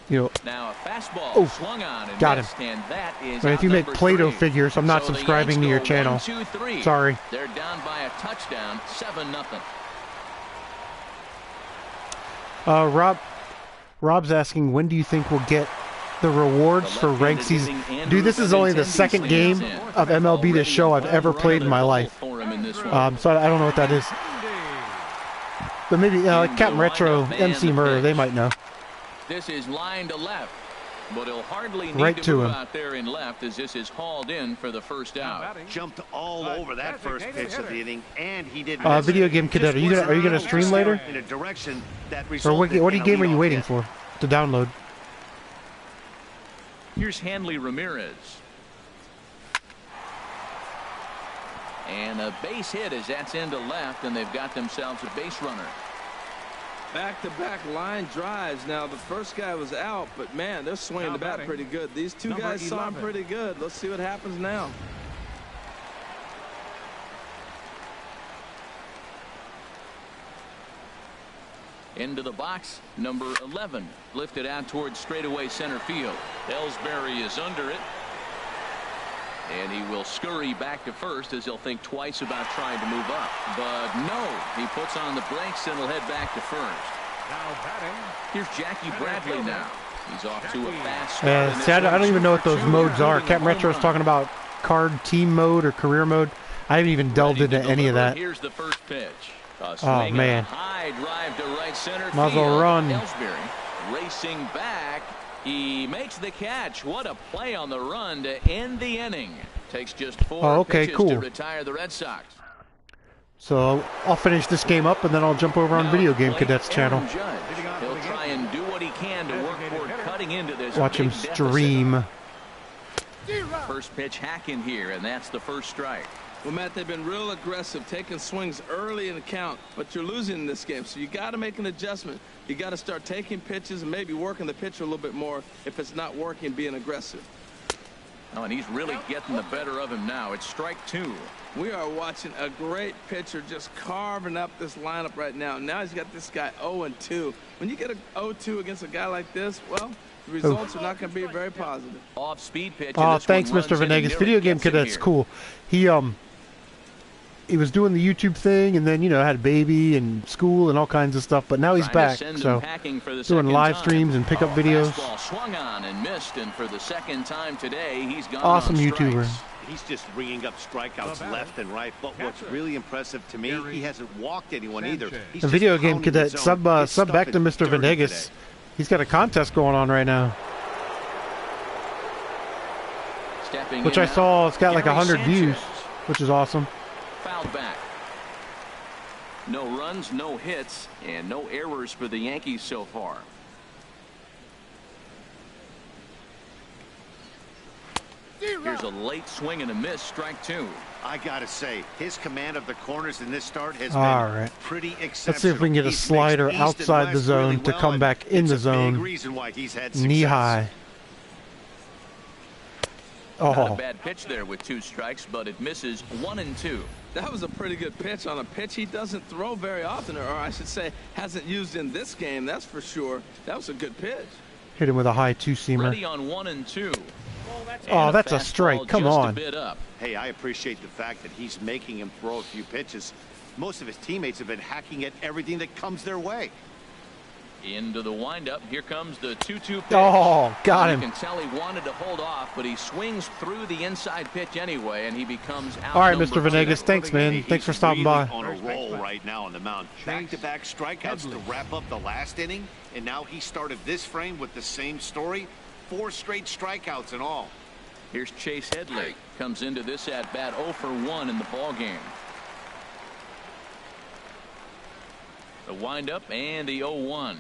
know, Now a fastball swung on and got missed, and that is if you make number Play-Doh 3. figures, I'm not So the subscribing to Yanks your go channel. 1-2-3. Sorry. They're down by a touchdown, 7-0. Rob's asking, when do you think we'll get the rewards for ranked season? Dude, this is only the second game of MLB The Show I've ever played in my life. So I don't know what that is. But maybe Captain Retro, MC Murray, they might know. This is line to left, but he'll hardly need Right to move him. out there in left as this is hauled in for the first out. Jumped all over that first pitch of the inning, and he didn't. Video Game Cadet, are you gonna stream later? In a direction that Or what resulted in a game are you leadoff waiting hit. for to download? Here's Hanley Ramirez. And a base hit as that's into left, and they've got themselves a base runner. Back-to-back line drives. Now, the first guy was out, but, man, they're swinging the bat pretty good. These 2 guys saw him pretty good. Let's see what happens now. Into the box, number 11, lifted out towards straightaway center field. Ellsbury is under it. And he will scurry back to first as he'll think twice about trying to move up. But no, he puts on the brakes and will head back to first. Here's Jackie Bradley now. He's off to a fast start. See, I don't even know what those modes are. Captain Retro's talking about card team mode or career mode. I haven't even delved into any of that. Here's the first pitch. Oh, man. High drive to right center Might as well run. Ellsbury racing back. He makes the catch. What a play on the run to end the inning. Takes just 4 pitches to retire the Red Sox. So I'll finish this game up and then I'll jump over on Video Game Cadet's channel. He'll try and do what he can to work toward cutting into this. Watch him stream. First pitch hack in here, and that's the first strike. Well, Matt, they've been real aggressive, taking swings early in the count, but you're losing in this game, so you got to make an adjustment. You got to start taking pitches and maybe working the pitcher a little bit more if it's not working, being aggressive. Oh, and he's really getting the better of him now. It's strike 2. We are watching a great pitcher just carving up this lineup right now. Now he's got this guy 0-2. When you get a 0-2 against a guy like this, well, the results are not going to be very positive. Off-speed pitch. Oh, thanks, Mr. Venegas. Video Game Cadet's cool. He was doing the YouTube thing, and then, you know, had a baby and school and all kinds of stuff, but now he's back, so doing live streams and pickup videos. Swung on and missed, and for the second time today, he's gone awesome on YouTuber. He's just ringing up strikeouts left and right, but what's really impressive to me, he hasn't walked anyone either. The Video Game Cadet, sub back to Mr. Venegas. He's got a contest going on right now, which I saw. It's got like 100 views, which is awesome. Fouled back. No runs, no hits, and no errors for the Yankees so far. Here's a late swing and a miss, strike two. I gotta say, his command of the corners in this start has been pretty exceptional. Let's see if we can get a slider outside the zone to come back in the zone. Knee high. Not a bad pitch there with 2 strikes, but it misses 1 and 2. That was a pretty good pitch on a pitch he doesn't throw very often, or I should say hasn't used in this game, that's for sure. That was a good pitch. Hit him with a high 2-seamer. Ready on 1 and 2. Oh, that's a strike. Come on. Hey, I appreciate the fact that he's making him throw a few pitches. Most of his teammates have been hacking at everything that comes their way. Into the windup. Here comes the 2-2 pitch. Oh, got him. You can tell he wanted to hold off, but he swings through the inside pitch anyway, and he becomes out. All right, Mr. Venegas. Thanks, man. Thanks for stopping by. On a roll right now on the mound. Back-to-back strikeouts to wrap up the last inning, and now he started this frame with the same story. 4 straight strikeouts in all. Here's Chase Headley. Comes into this at-bat 0 for 1 in the ballgame. The windup and the 0-1.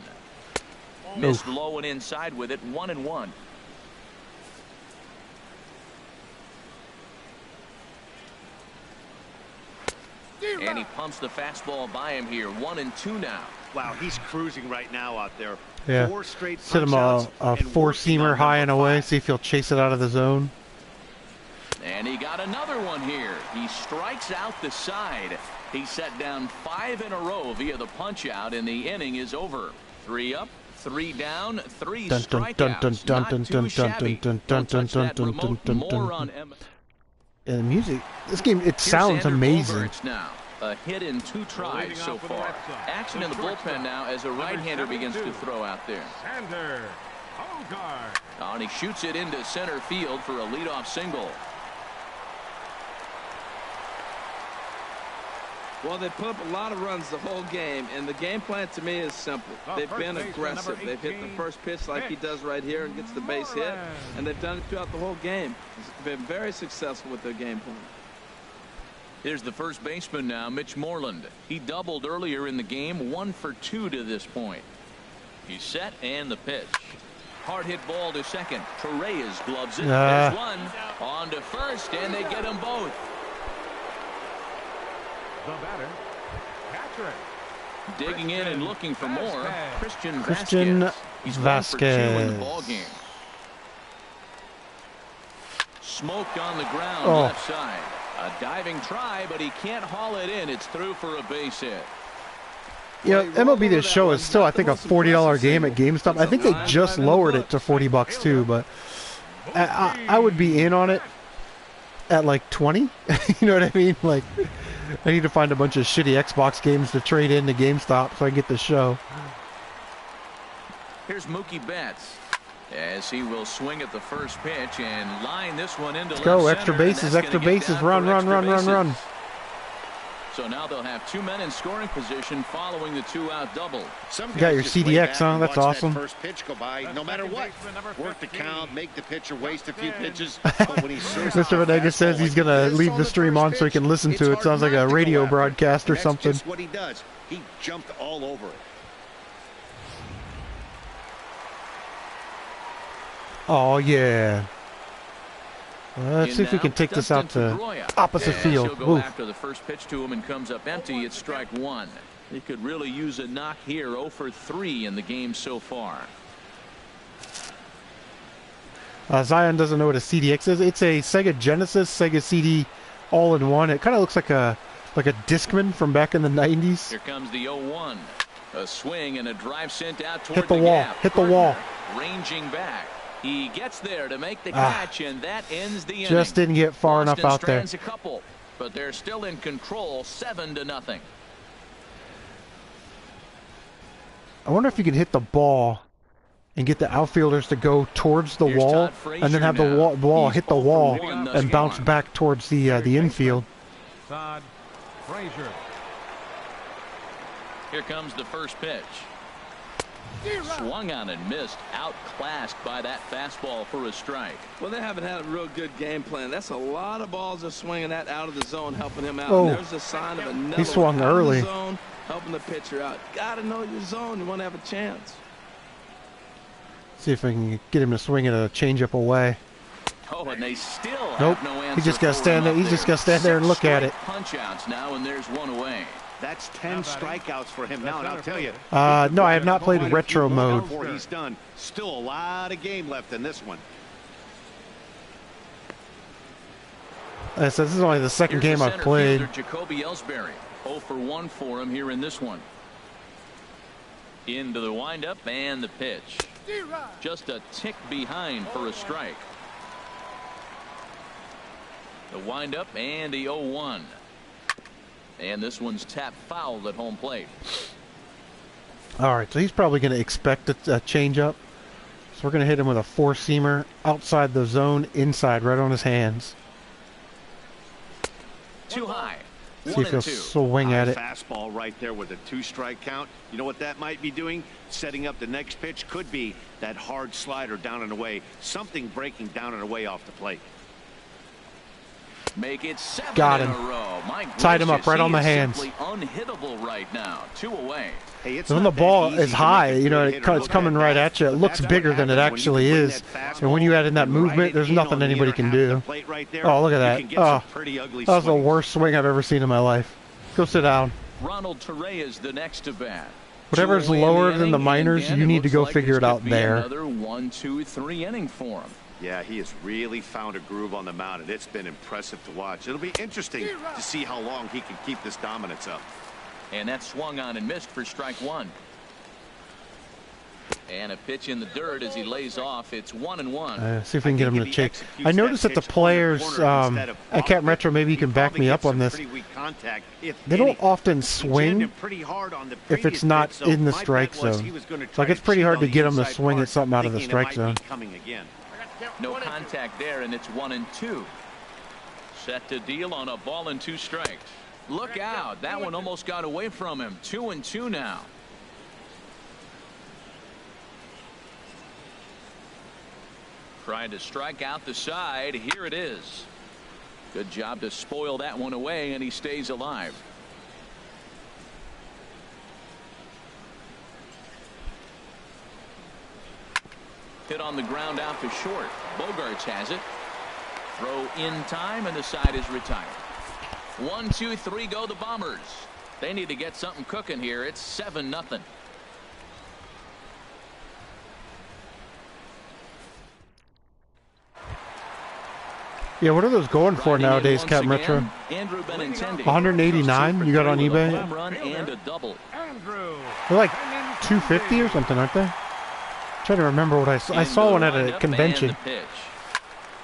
Missed low and inside with it, 1-1. And he pumps the fastball by him here, 1-2 now. Wow, he's cruising right now out there. Yeah. 4 straight hit him a 4-seamer high and away. See if he'll chase it out of the zone. And he got another one here. He strikes out the side. He set down 5 in a row via the punch out, and the inning is over. 3 up, 3 down, 3 strikeouts. Not too shabby. Don't touch that remote. More on the music. This game, it sounds amazing. Now. A hit in 2 tries so far. Action in the bullpen now as a right-hander begins to throw out there. Oh, and he shoots it into center field for a leadoff single. Well, they put up a lot of runs the whole game, and the game plan to me is simple. They've been aggressive. They've hit the first pitch like he does right here and gets the base hit, and they've done it throughout the whole game. It's been very successful with their game plan. Here's the first baseman now, Mitch Moreland. He doubled earlier in the game, 1 for 2 to this point. He's set, and the pitch. Hard hit ball to second. Torres gloves it. There's one on to first, and they get them both. The batter, Patrick. Digging in and looking for more. Christian Vasquez. He's 1 for 2 in the ball game. Smoked on the ground left side. A diving try, but he can't haul it in. It's through for a base hit. Yeah, MLB The Show is still, I think, a $40 game at GameStop. I think they just lowered it to $40 too, but I would be in on it at like 20. You know what I mean? Like, I need to find a bunch of shitty Xbox games to trade into GameStop so I can get the show. Here's Mookie Betts as he will swing at the first pitch and line this one into left center. Extra bases, run. So now they'll have 2 men in scoring position following the 2-out double. You got your CDX, huh? That's awesome. First pitch go by, no matter what. Work the count, make the pitcher waste a few pitches. But when Mr. Venegas says he's going to leave the stream on so he can listen to it. Sounds like a radio broadcast or something. That's what he does. He jumped all over it. Oh, yeah. Let's see if we can take this out to opposite field. He'll go after the first pitch to him and comes up empty. It's strike 1. He could really use a knock here. 0 for 3 in the game so far. Zion doesn't know what a CDX is. It's a Sega Genesis, Sega CD all-in-one. It kind of looks like a Discman from back in the 90s. Here comes the 0-1. A swing and a drive sent out toward Hit the wall. gap. Hit the wall. Ranging back. He gets there to make the catch, and that ends the inning. Just didn't get far enough out there. A couple, but they're still in control, 7-0. I wonder if you could hit the ball and get the outfielders to go towards the wall, and then have the ball hit the wall and bounce back towards the infield. Todd Frazier. Here comes the first pitch. Swung on and missed. Outclassed by that fastball for a strike. Well, they haven't had a real good game plan. That's a lot of balls they're swinging at out of the zone, helping him out. Oh. There's a sign of another He swung out of the early. zone, helping the pitcher out. Got to know your zone. You want to have a chance. See if I can get him to swing it a changeup away. Oh, and they still Nope. have no answer. He just got to for stand him there. up He's just got to stand there and look at it. Punch outs now, and there's one away. That's 10 strikeouts for him now, and I'll tell you. No, I have not played retro mode. Before he's done. Still a lot of game left in this one. So this is only the second game I've played. Jacoby Ellsbury, 0 for 1 for him here in this one. Into the windup and the pitch. Just a tick behind for a strike. The windup and the 0-1. And this one's tapped foul at home plate. All right, so he's probably going to expect a changeup. So we're going to hit him with a four-seamer outside the zone, inside, right on his hands. Too high. See if he'll swing at it. Fastball right there with a 2-strike count. You know what that might be doing? Setting up the next pitch. Could be that hard slider down and away. Something breaking down and away off the plate. Make it 7 Got in him. a row. My Tied him up gracious, right on he the is hands. simply unhittable right now. 2 away. Hey, it's So when not the that ball easy is to high, make a you know, good hitter it's look coming that right fast, at you. It but looks that's bigger what than it happens when actually you bring is. that And when you add in that fastball movement, right there's in nothing on the anybody inner can half of the do. plate right there, Oh, look at you that. can get some Oh, pretty ugly that was the swings. worst swing I've ever seen in my life. Go sit down. Ronald Torre is the next to bat. Whatever's 2 away in lower the than the inning, minors, and you it need to looks go like figure it's it gonna out be there. Another 1, 2, 3 inning for him. Yeah, he has really found a groove on the mound, and it's been impressive to watch. It'll be interesting to see how long he can keep this dominance up. And that swung on and missed for strike 1. And a pitch in the dirt as he lays off. It's 1-1. See if we can get him to chase. I noticed that the players, at Cat Retro, maybe you can back me up on this. They don't often swing if it's not in the strike zone. Like, it's pretty hard to get them to swing at something out of the strike zone. No contact there, and it's 1-2. Set to deal on a ball and 2 strikes. Look out. That one almost got away from him. 2-2 now. Trying to strike out the side. Here it is. Good job to spoil that one away, and he stays alive. Hit on the ground out to short. Bogarts has it. Throw in time, and the side is retired. 1, 2, 3 go the Bombers. They need to get something cooking here. It's 7-0. Yeah, what are those going for nowadays, Cat Retro? 189 you got on eBay? They're like 250 or something, aren't they? I'm trying to remember what I saw one at a convention.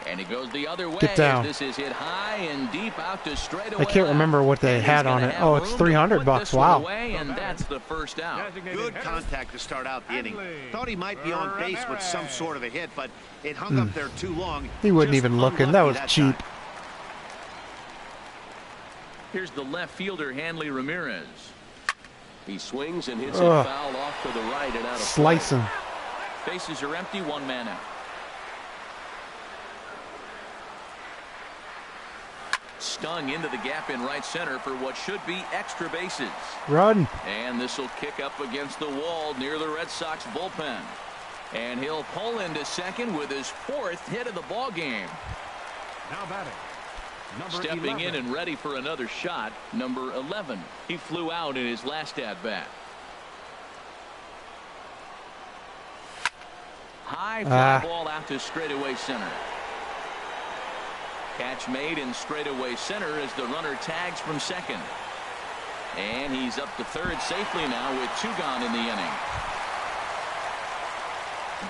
And it goes the other way. Get down. This is hit high and deep out to straightaway. I can't remember what they had on it. Oh, it's $300. Wow. And that's the first out. Good contact to start out the inning. Thought he might be on base with some sort of a hit, but it hung up there too long. He wasn't even looking. That was cheap. Here's the left fielder, Hanley Ramirez. He swings and hits it foul off to the right and out of Slicing. Bases are empty, 1 man out. Stung into the gap in right center for what should be extra bases. Run. And this will kick up against the wall near the Red Sox bullpen. And he'll pull into second with his 4th hit of the ball game. Now batting. Stepping in and ready for another shot, number 11. He flew out in his last at bat. High fly ball out to straightaway center. Catch made in straightaway center as the runner tags from second. And he's up to third safely now with 2 gone in the inning.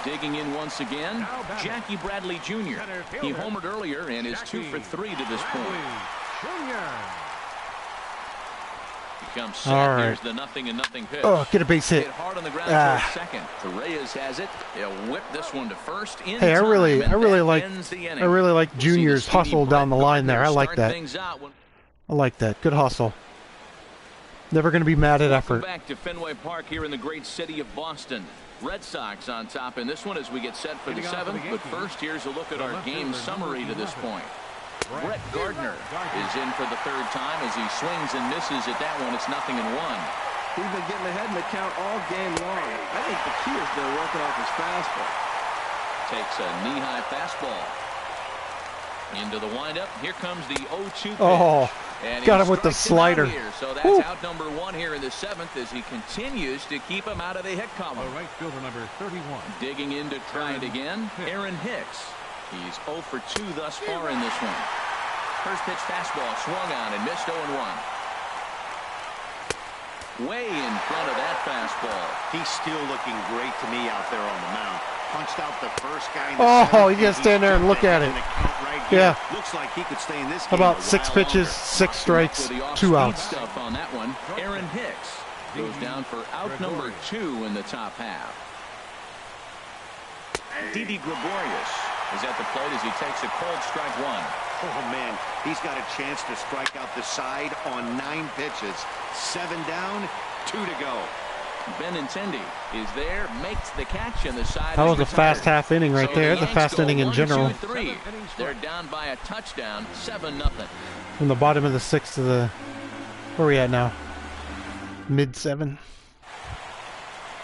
Digging in once again, Jackie Bradley Jr. He homered earlier and is 2 for 3 to this point. Comes set. All right. Here's the 0-0 pitch. Oh, get a base hit. Hit hard on the ground towards second. Reyes has it. He'll whip this one to first. Hey, I really like Junior's hustle down the line there. I like that. I like that. Good hustle. Never going to be mad at effort. Back to Fenway Park here in the great city of Boston. Red Sox on top in this one as we get set for the 7th. But first, here's a look at our game summary to this point. Brett Gardner is in for the 3rd time as he swings and misses at that one. It's 0-1. He's been getting ahead in the count all game long. I think the key has been working off his fastball. Takes a knee-high fastball. Into the windup. Here comes the 0-2 pitch. Oh, and got him with the slider. Here. So that's out number 1 here in the 7th as he continues to keep him out of the hit column. Right fielder number 31. Digging in to try it again. Aaron Hicks. He's 0 for 2 thus far in this one. First pitch fastball swung on and missed 0-1. Way in front of that fastball. He's still looking great to me out there on the mound. Punched out the first guy in the Oh, you got to stand there and look at it. Yeah. Looks like he could stay in this game. About 6 pitches, 6 strikes, 2 outs. Stuff on that one. Aaron Hicks goes down for out number 2 in the top half. Didi Gregorius is at the plate as he takes a cold strike 1. Oh, man, he's got a chance to strike out the side on 9 pitches. 7 down, 2 to go. Benintendi is there, makes the catch, and the side. That was a fast half inning right there. It's a fast inning in general. 1-2-3. They're down by a touchdown, 7-0. From the bottom of the 6th to the, where are we at now? Mid-7.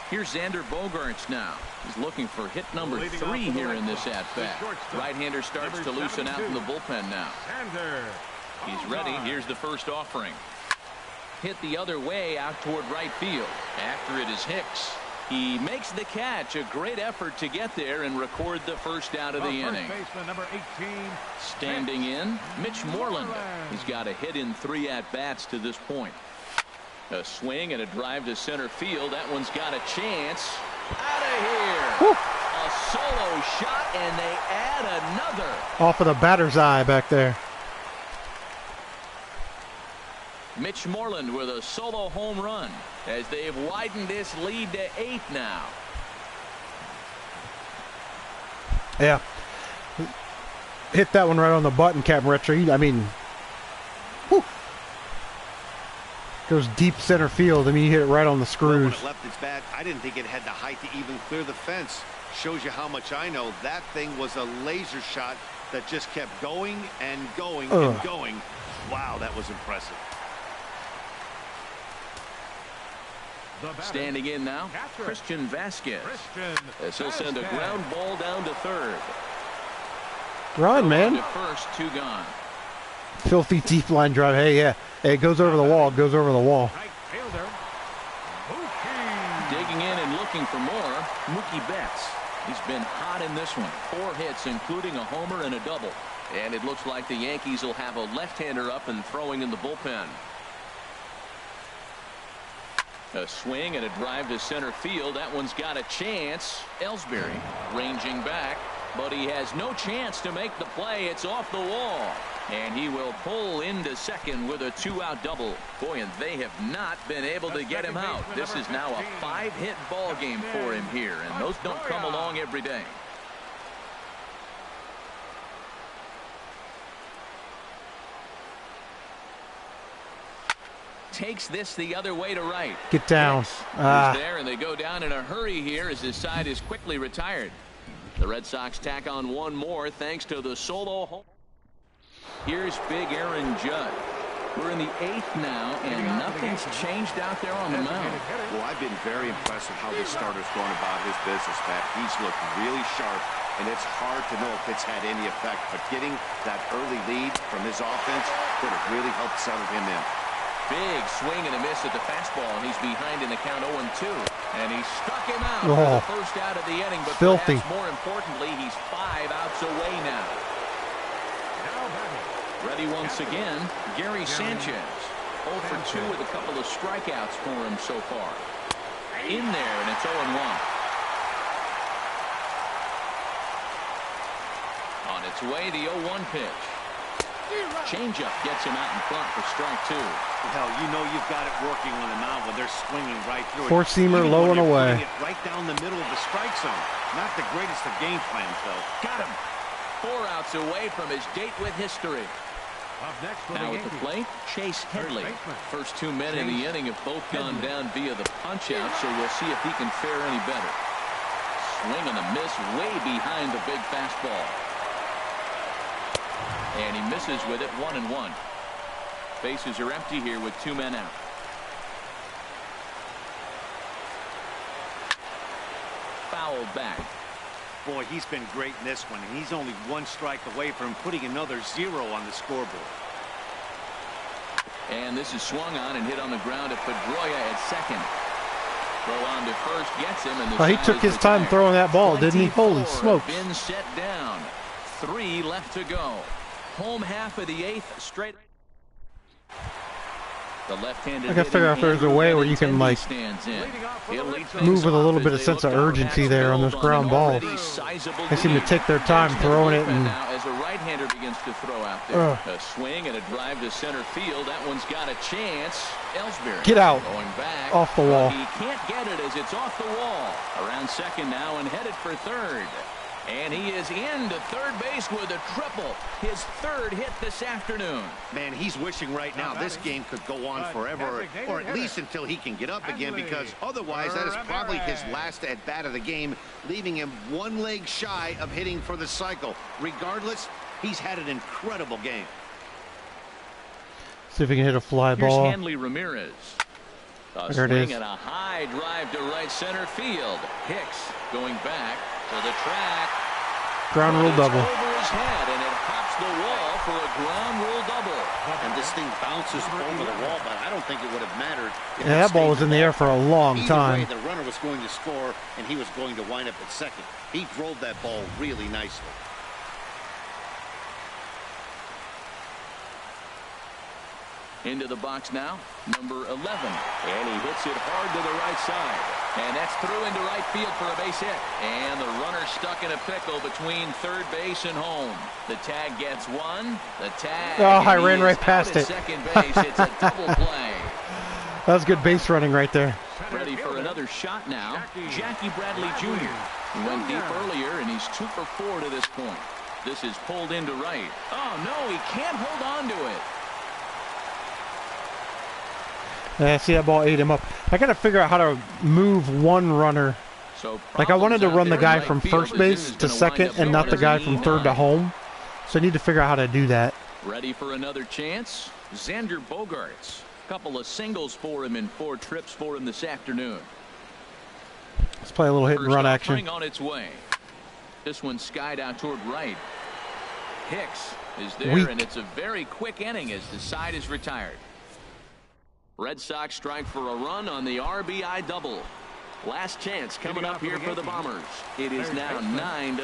Here's Xander Bogaerts now. He's looking for hit number 3 here in this at-bat. Right-hander starts to loosen out in the bullpen now. He's ready. Here's the first offering. Hit the other way out toward right field. After it is Hicks. He makes the catch. A great effort to get there and record the first out of the inning. Number 18, standing in, Mitch Moreland. He's got a hit in 3 at-bats to this point. A swing and a drive to center field. That one's got a chance. Out of here. Woo. A solo shot, and they add another. Off of the batter's eye back there. Mitch Moreland with a solo home run as they've widened this lead to 8 now. Yeah. Hit that one right on the button, Captain Retro. I mean, whew. Goes deep center field. I mean, you hit it right on the screws. When it left its bat, I didn't think it had the height to even clear the fence. Shows you how much I know. That thing was a laser shot that just kept going and going and going. Wow, that was impressive. Standing in now, Christian Vasquez. As he'll send a ground ball down to third. Run, man. To first, 2 gone. Filthy deep line drive. Hey, yeah. Hey, it goes over the wall. It goes over the wall. Digging in and looking for more, Mookie Betts. He's been hot in this one. 4 hits, including a homer and a double. And it looks like the Yankees will have a left-hander up and throwing in the bullpen. A swing and a drive to center field. That one's got a chance. Ellsbury ranging back, but he has no chance to make the play. It's off the wall. And he will pull into second with a 2-out double. Boy, and they have not been able to get him out. This is now a 5-hit ball game for him here, and those don't come along every day. Takes this the other way to right. Get down. He's there, and they go down in a hurry here as his side is quickly retired. The Red Sox tack on 1 more thanks to the solo home. Here's big Aaron Judd. We're in the 8th now, and nothing's changed out there on the mound. Well, I've been very impressed with how this starter's going about his business, Pat. He's looked really sharp, and it's hard to know if it's had any effect. But getting that early lead from his offense could have really helped settle him in. Big swing and a miss at the fastball, and he's behind in the count 0-2. And he struck him out for the first out of the inning, but filthy. Perhaps more importantly, he's 5 outs away now. Ready once again, Gary Sanchez. 0 for 2 with a couple of strikeouts for him so far. In there, and it's 0-1. On its way, the 0-1 pitch. Changeup gets him out in front for strike 2. Hell, you know you've got it working on the mound when they're swinging right through it. Four-seamer low and away. Right down the middle of the strike zone. Not the greatest of game plans, though. Got him. 4 outs away from his date with history. Up next for Now the at the Yankees, play, Chase Headley. baseman. First 2 men in the inning have both gone down via the punch-out, so we'll see if he can fare any better. Swing and a miss way behind the big fastball. And he misses with it, 1-1. Bases are empty here with 2 men out. Foul back. Boy, he's been great in this one, and he's only 1 strike away from putting another 0 on the scoreboard. And this is swung on and hit on the ground at Pedroia at second. Throw on to first gets him, and the He side took is his time retired. throwing that ball, didn't he? Holy 24 smokes. have been set down. 3 left to go. Home half of the 8th straight. The left-handed I gotta figure out if there's a way where you can, like, move with a little bit of sense of urgency there on those ground balls. They seem to take their time throwing it, and as a right-hander begins to throw out there. A swing and a drive to center field. That one's got a chance. Ellsbury get out going back off the wall. He can't get it as it's off the wall. Around second now and headed for third. And he is into third base with a triple. His 3rd hit this afternoon. Man, he's wishing right now this game could go on forever, or at least until he can get up again, because otherwise that is probably his last at-bat of the game, leaving him 1 leg shy of hitting for the cycle. Regardless, he's had an incredible game. See if he can hit a fly Here's ball. Hanley Ramirez. A There it swing is. and a high drive to right center field. Hicks going back to the track. Ground rule It's double. over his head, and it hops the wall for a ground rule double. And this thing bounces over the wall, but I don't think it would have mattered. If Yeah, that ball was in the air for a long Either time. way, the runner was going to score, and he was going to wind up at second. He drove that ball really nicely. Into the box now, number 11. And he hits it hard to the right side. And that's through into right field for a base hit. And the runner stuck in a pickle between third base and home. The tag gets 1. The tag. Oh, I and he ran right is past out at it. second base. It's a double play. That was good base running right there. Ready for another shot now. Jackie Bradley Jr. He went deep earlier, and he's 2 for 4 to this point. This is pulled into right. Oh, no, he can't hold on to it. Yeah, see, that ball ate him up. I gotta figure out how to move one runner. So Like, I wanted to run the guy from field, first but base this is to gonna second wind up and not the going guy as from an third to E9. home. So I need to figure out how to do that. Ready for another chance? Xander Bogaerts. Couple of singles for him in 4 trips for him this afternoon. Let's play a little hit and run action. Offering on its way. This one skied out toward right. Hicks is there, Weak. and it's a very quick inning as the side is retired. Red Sox strike for a run on the RBI double. Last chance coming up here for the Bombers. It is now 9-0.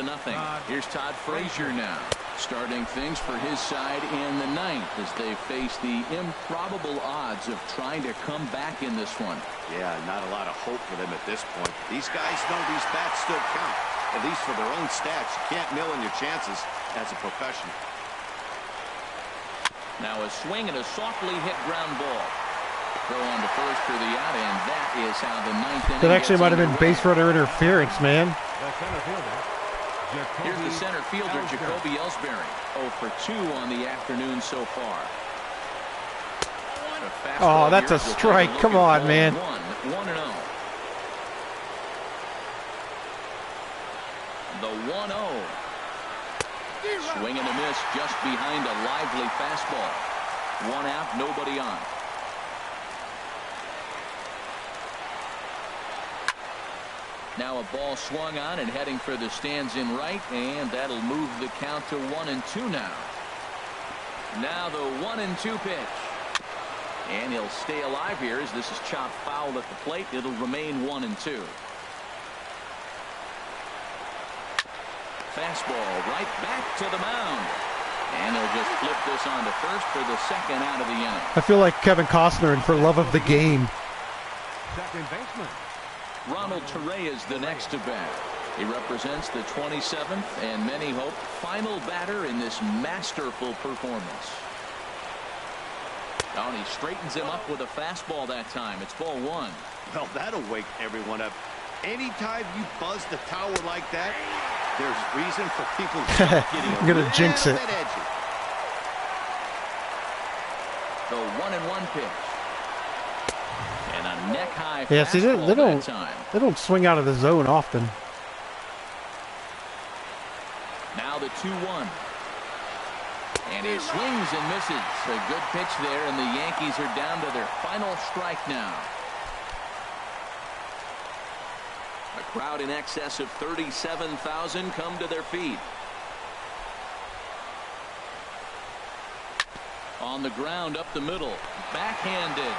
Here's Todd Frazier now, starting things for his side in the 9th as they face the improbable odds of trying to come back in this one. Yeah, not a lot of hope for them at this point. These guys know these bats still count, at least for their own stats. You can't mill in your chances as a professional. Now a swing and a softly hit ground ball. Throw on to first for the out, and that is how the 9th inning That actually gets might have been underway. base runner interference, man. The center fielder, Here's the Jacoby center fielder, Ellsbury. Jacoby Ellsbury. 0 for 2 on the afternoon so far. A fastball Oh, that's here a as we'll strike. take look Come at on, ball man. 1-0. The 1-0. Swing and a miss just behind a lively fastball. 1 out, nobody on. Now a ball swung on and heading for the stands in right, and that'll move the count to 1-2 now. Now the 1-2 pitch. And he'll stay alive here as this is chopped foul at the plate. It'll remain 1-2. Fastball right back to the mound. And he'll just flip this on to first for the second out of the inning. I feel like Kevin Costner in For Love of the Game. Second baseman. Ronald Torre is the next to bat. He represents the 27th and many hope final batter in this masterful performance. Oh, and he straightens him up with a fastball that time. It's ball one. Well, that'll wake everyone up. Anytime you buzz the tower like that, there's reason for people to start getting I'm gonna jinx it. edgy. The 1-1 pitch. And a neck high Yeah, see, fastball that time. they don't swing out of the zone often. Now the 2-1. And he swings and misses. A good pitch there, and the Yankees are down to their final strike now. A crowd in excess of 37,000 come to their feet. On the ground up the middle. Backhanded.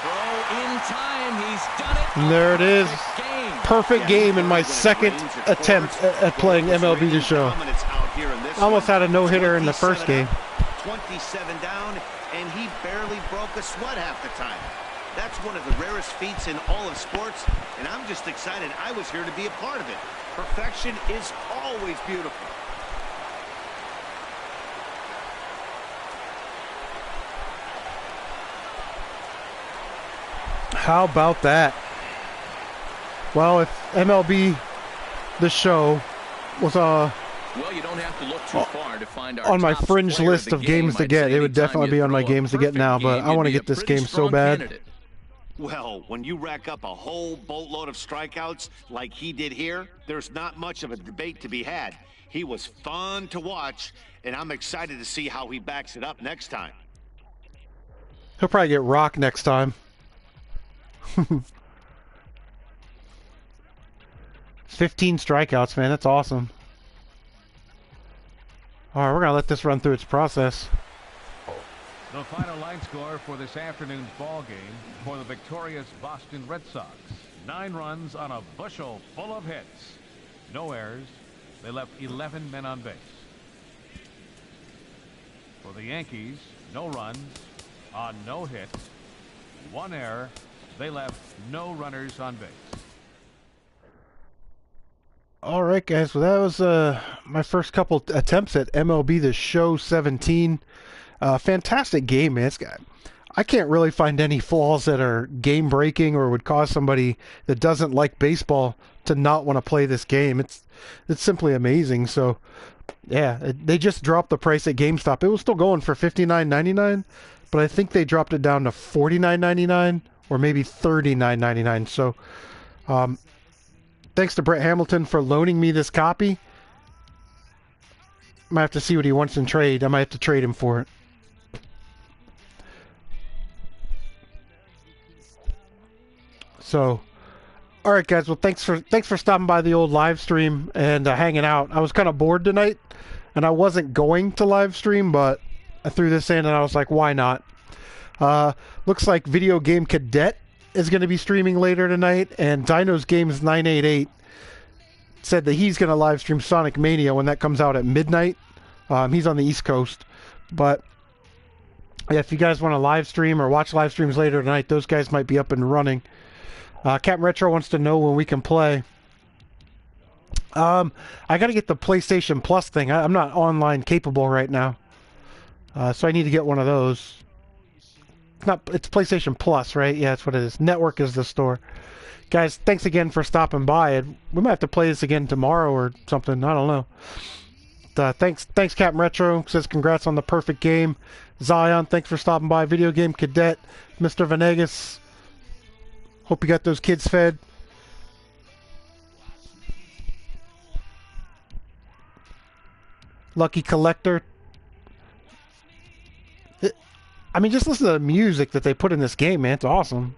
Throw in time. He's done it. And there it is. Game. Perfect game in my second attempt at playing MLB The Show. I almost had a no-hitter in the first game. 27 down, and he barely broke a sweat half the time. That's one of the rarest feats in all of sports, and I'm just excited I was here to be a part of it. Perfection is always beautiful. How about that? Well, if MLB The Show was Well, you don't have to look too far to find our on my top fringe player list the of games game. to I'd get, say it would anytime definitely you be on my throw a games to get perfect now, but game, I you'd want to be a get this pretty game so strong bad. candidate. Well, when you rack up a whole boatload of strikeouts like he did here, there's not much of a debate to be had. He was fun to watch, and I'm excited to see how he backs it up next time. He'll probably get rocked next time. 15 strikeouts, man. That's awesome. All right, we're going to let this run through its process. The final line score for this afternoon's ball game for the victorious Boston Red Sox. 9 runs on a bushel full of hits. No errors. They left 11 men on base. For the Yankees, no runs on no hits. 1 error. They left no runners on base. All right, guys. Well, that was my first couple attempts at MLB The Show 17. Fantastic game, man. I can't really find any flaws that are game-breaking or would cause somebody that doesn't like baseball to not want to play this game. It's simply amazing. So, yeah, they just dropped the price at GameStop. It was still going for $59.99, but I think they dropped it down to $49.99 or maybe $39.99. So, thanks to Brett Hamilton for loaning me this copy. Might have to see what he wants in trade. I might have to trade him for it. So, all right, guys. Well, thanks for stopping by the old live stream and hanging out. I was kind of bored tonight, and I wasn't going to live stream, but I threw this in, and I was like, why not? Looks like Video Game Cadet is going to be streaming later tonight, and Dino's Games 988 said that he's going to live stream Sonic Mania when that comes out at midnight. He's on the East Coast, but yeah, if you guys want to live stream or watch live streams later tonight, those guys might be up and running. Captain Retro wants to know when we can play. I got to get the PlayStation Plus thing. I'm not online capable right now, so I need to get one of those. It's PlayStation Plus, right? Yeah, that's what it is. Network is the store. Guys, thanks again for stopping by. We might have to play this again tomorrow or something. I don't know. Thanks, Captain Retro. Says congrats on the perfect game. Zion, thanks for stopping by. Video Game Cadet, Mr. Venegas. Hope you got those kids fed. Lucky Collector. I mean, just listen to the music that they put in this game, man. It's awesome.